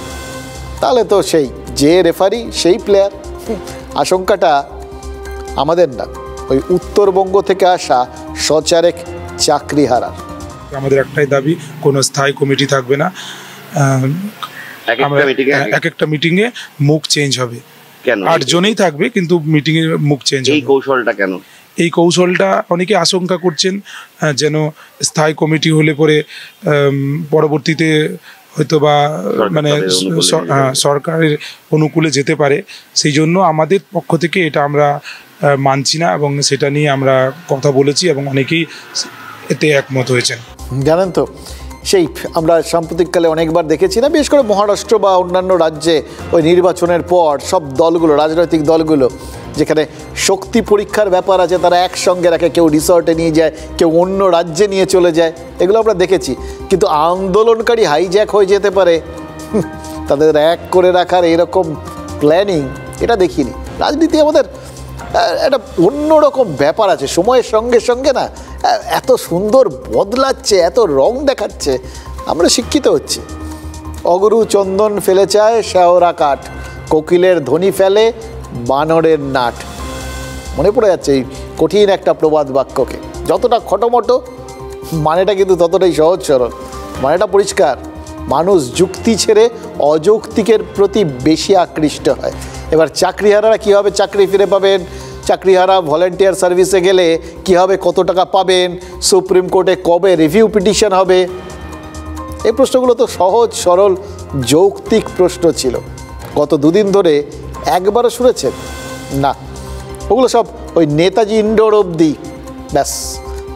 S1: তাহলে তো সেই যে রেফারি সেই প্লেয়ার। আশঙ্কাটা আমাদের না, ওই উত্তরবঙ্গ থেকে আসা সচারেক চাকরিহারা।
S22: আমাদের একটাই দাবি, কোনো স্থায়ী কমিটি থাকবে না, এক একটা মিটিংয়ে মুখ চেঞ্জ হবে। 8 জনেই থাকবে, কিন্তু মিটিংয়ে মুখ চেঞ্জ হবে।
S23: এই কৌশলটা কেন?
S22: এই কৌশলটা অনেকে আশঙ্কা করছেন যেন স্থায়ী কমিটি হলে পরে পরবর্তীতে হয়তো বা মানে সরকারের অনুকূলে যেতে পারে, সেই জন্য আমাদের পক্ষ থেকে এটা আমরা মানছি না, এবং সেটা নিয়ে আমরা কথা বলেছি এবং অনেকেই এতে একমত হয়েছেন।
S1: জানেন তো, সেই আমরা সাম্প্রতিককালে অনেকবার দেখেছি না, বিশেষ করে মহারাষ্ট্র বা অন্যান্য রাজ্যে ওই নির্বাচনের পর সব দলগুলো, রাজনৈতিক দলগুলো, যেখানে শক্তি পরীক্ষার ব্যাপার আছে, তারা একসঙ্গে রাখে, কেউ রিসর্টে নিয়ে যায়, কেউ অন্য রাজ্যে নিয়ে চলে যায়, এগুলো আমরা দেখেছি। কিন্তু আন্দোলনকারী হাইজ্যাক হয়ে যেতে পারে, তাদের এক করে রাখার এরকম প্ল্যানিং, এটা দেখিনি। রাজনীতি আমাদের একটা অন্যরকম ব্যাপার আছে, সময়ের সঙ্গে সঙ্গে না এত সুন্দর বদলাচ্ছে, এত রং দেখাচ্ছে, আমরা শিক্ষিত হচ্ছি। অগরু চন্দন ফেলে চায় শেওরা কাঠ, কোকিলের ধ্বনি ফেলে বানরের নাট। মনে পড়ে যাচ্ছে এই কঠিন একটা প্রবাদ বাক্যকে। যতটা খটোমটো, মানেটা কিন্তু ততটাই সহজ সরল, মানেটা পরিষ্কার। মানুষ যুক্তি ছেড়ে অযৌক্তিকের প্রতি বেশি আকৃষ্ট হয়। এবার চাকরিহারারা কীভাবে চাকরি ফিরে পাবেন, চাকরিহারা ভলেন্টিয়ার সার্ভিসে গেলে কি হবে, কত টাকা পাবেন, সুপ্রিম কোর্টে কবে রিভিউ পিটিশন হবে, এই প্রশ্নগুলো তো সহজ সরল যৌক্তিক প্রশ্ন ছিল। গত দুদিন ধরে একবারও শুনেছেন না, ওগুলো সব ওই নেতাজি ইন্ডোর অবধি, ব্যাস।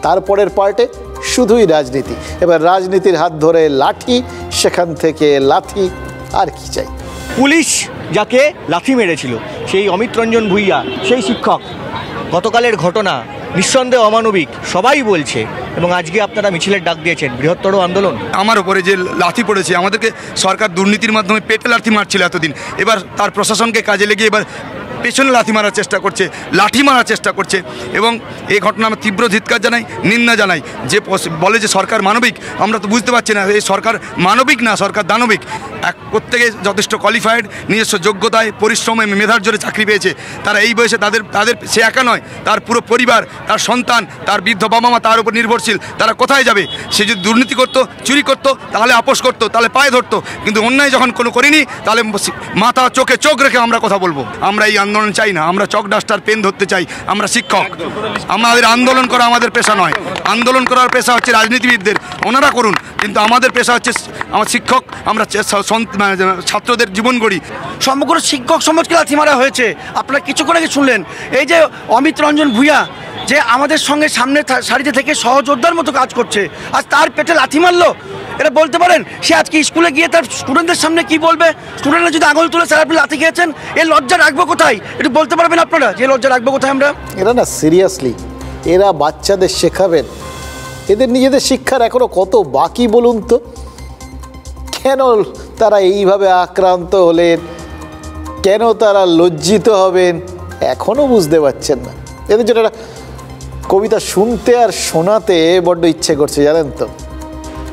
S1: তারপরের পার্টে শুধুই রাজনীতি। এবার রাজনীতির হাত ধরে লাঠি, সেখান থেকে লাথি, আর কি চাই।
S2: পুলিশ যাকে লাথি মেরেছিল সেই অমিত রঞ্জন ভূঁইয়া, সেই শিক্ষক, গতকালের ঘটনা নিঃসন্দেহে অমানবিক সবাই বলছে, এবং আজকে আপনারা মিছিলের ডাক দিয়েছেন, বৃহত্তর আন্দোলন।
S14: আমার উপরে যে লাথি পড়েছে, আমাদেরকে সরকার দুর্নীতির মাধ্যমে পেটে লাথি মারছিল এতদিন, এবার তার প্রশাসনকে কাজে লেগে এবার পেছনে লাথি মারার চেষ্টা করছে, লাঠি মারার চেষ্টা করছে। এবং এই ঘটনা আমরা তীব্র ধিক্কার জানাই, নিন্দা জানাই। যে বলে যে সরকার মানবিক, আমরা তো বুঝতে পারছি না এই সরকার মানবিক না, সরকার দানবিক। প্রত্যেকে যথেষ্ট কোয়ালিফাইড, নিজস্ব যোগ্যতায়, পরিশ্রমে, মেধার জোরে চাকরি পেয়েছে। তারা এই বয়সে তাদের সে একা নয়, তার পুরো পরিবার, তার সন্তান, তার বৃদ্ধ বাবা মা তার উপর নির্ভরশীল। তারা কোথায় যাবে? সে যদি দুর্নীতি করতো, চুরি করতো, তাহলে আপোষ করতো, তাহলে পায়ে ধরতো, কিন্তু অন্যায় যখন কোনো করিনি, তাহলে মাথা চোখে চোখ রেখে আমরা কথা বলবো। আমরা এই আন্দোলন চাই না, আমরা চক ডাস্টার পেন ধরতে চাই। আমরা শিক্ষক, আমাদের আন্দোলন করা আমাদের পেশা নয়। আন্দোলন করার পেশা হচ্ছে রাজনীতিবিদদের, ওনারা করুন, কিন্তু আমাদের পেশা হচ্ছে আমার শিক্ষক। আমরা ছাত্রদের জীবন গড়ি।
S2: সমগ্র শিক্ষক সমাজকে লাথি মারা হয়েছে। আপনারা কিছুক্ষণ আগে শুনলেন এই যে অমিত রঞ্জন ভূঁইয়া, যে আমাদের সঙ্গে সামনে সারিতে থেকে সহযোদ্ধার মতো কাজ করছে, আজ তার পেটে লাথি মারলো। এটা বলতে পারেন সে আজকে স্কুলে গিয়ে তার স্টুডেন্টদের সামনে কি বলবে? স্টুডেন্টরা যদি আঙুল তুলে স্যার আপনি লাথি খেয়েছেন, এই লজ্জা রাখবো কোথায়? একটু বলতে পারবেন আপনারা যে লজ্জা রাখবো কোথায় আমরা?
S1: এরা না সিরিয়াসলি, এরা বাচ্চাদের শেখাবেন? এদের নিজেদের শিক্ষার এখনো কত বাকি বলুন তো। কেন তারা এইভাবে আক্রান্ত হলেন, কেন তারা লজ্জিত হবেন, এখনও বুঝতে পারছেন না। এদের জন্য একটা কবিতা শুনতে আর শোনাতে বড্ড ইচ্ছে করছে, জানেন তো।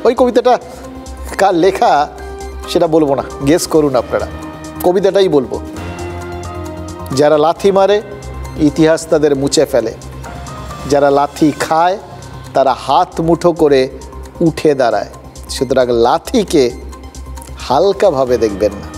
S1: ওই কবিতাটা কার লেখা সেটা বলবো না, গেস করুন আপনারা। কবিতাটাই বলবো। যারা লাথি মারে ইতিহাস তাদের মুছে ফেলে, যারা লাথি খায় তারা হাত মুঠো করে উঠে দাঁড়ায়। সুতরাং লাথিকে হালকাভাবে দেখবেন না।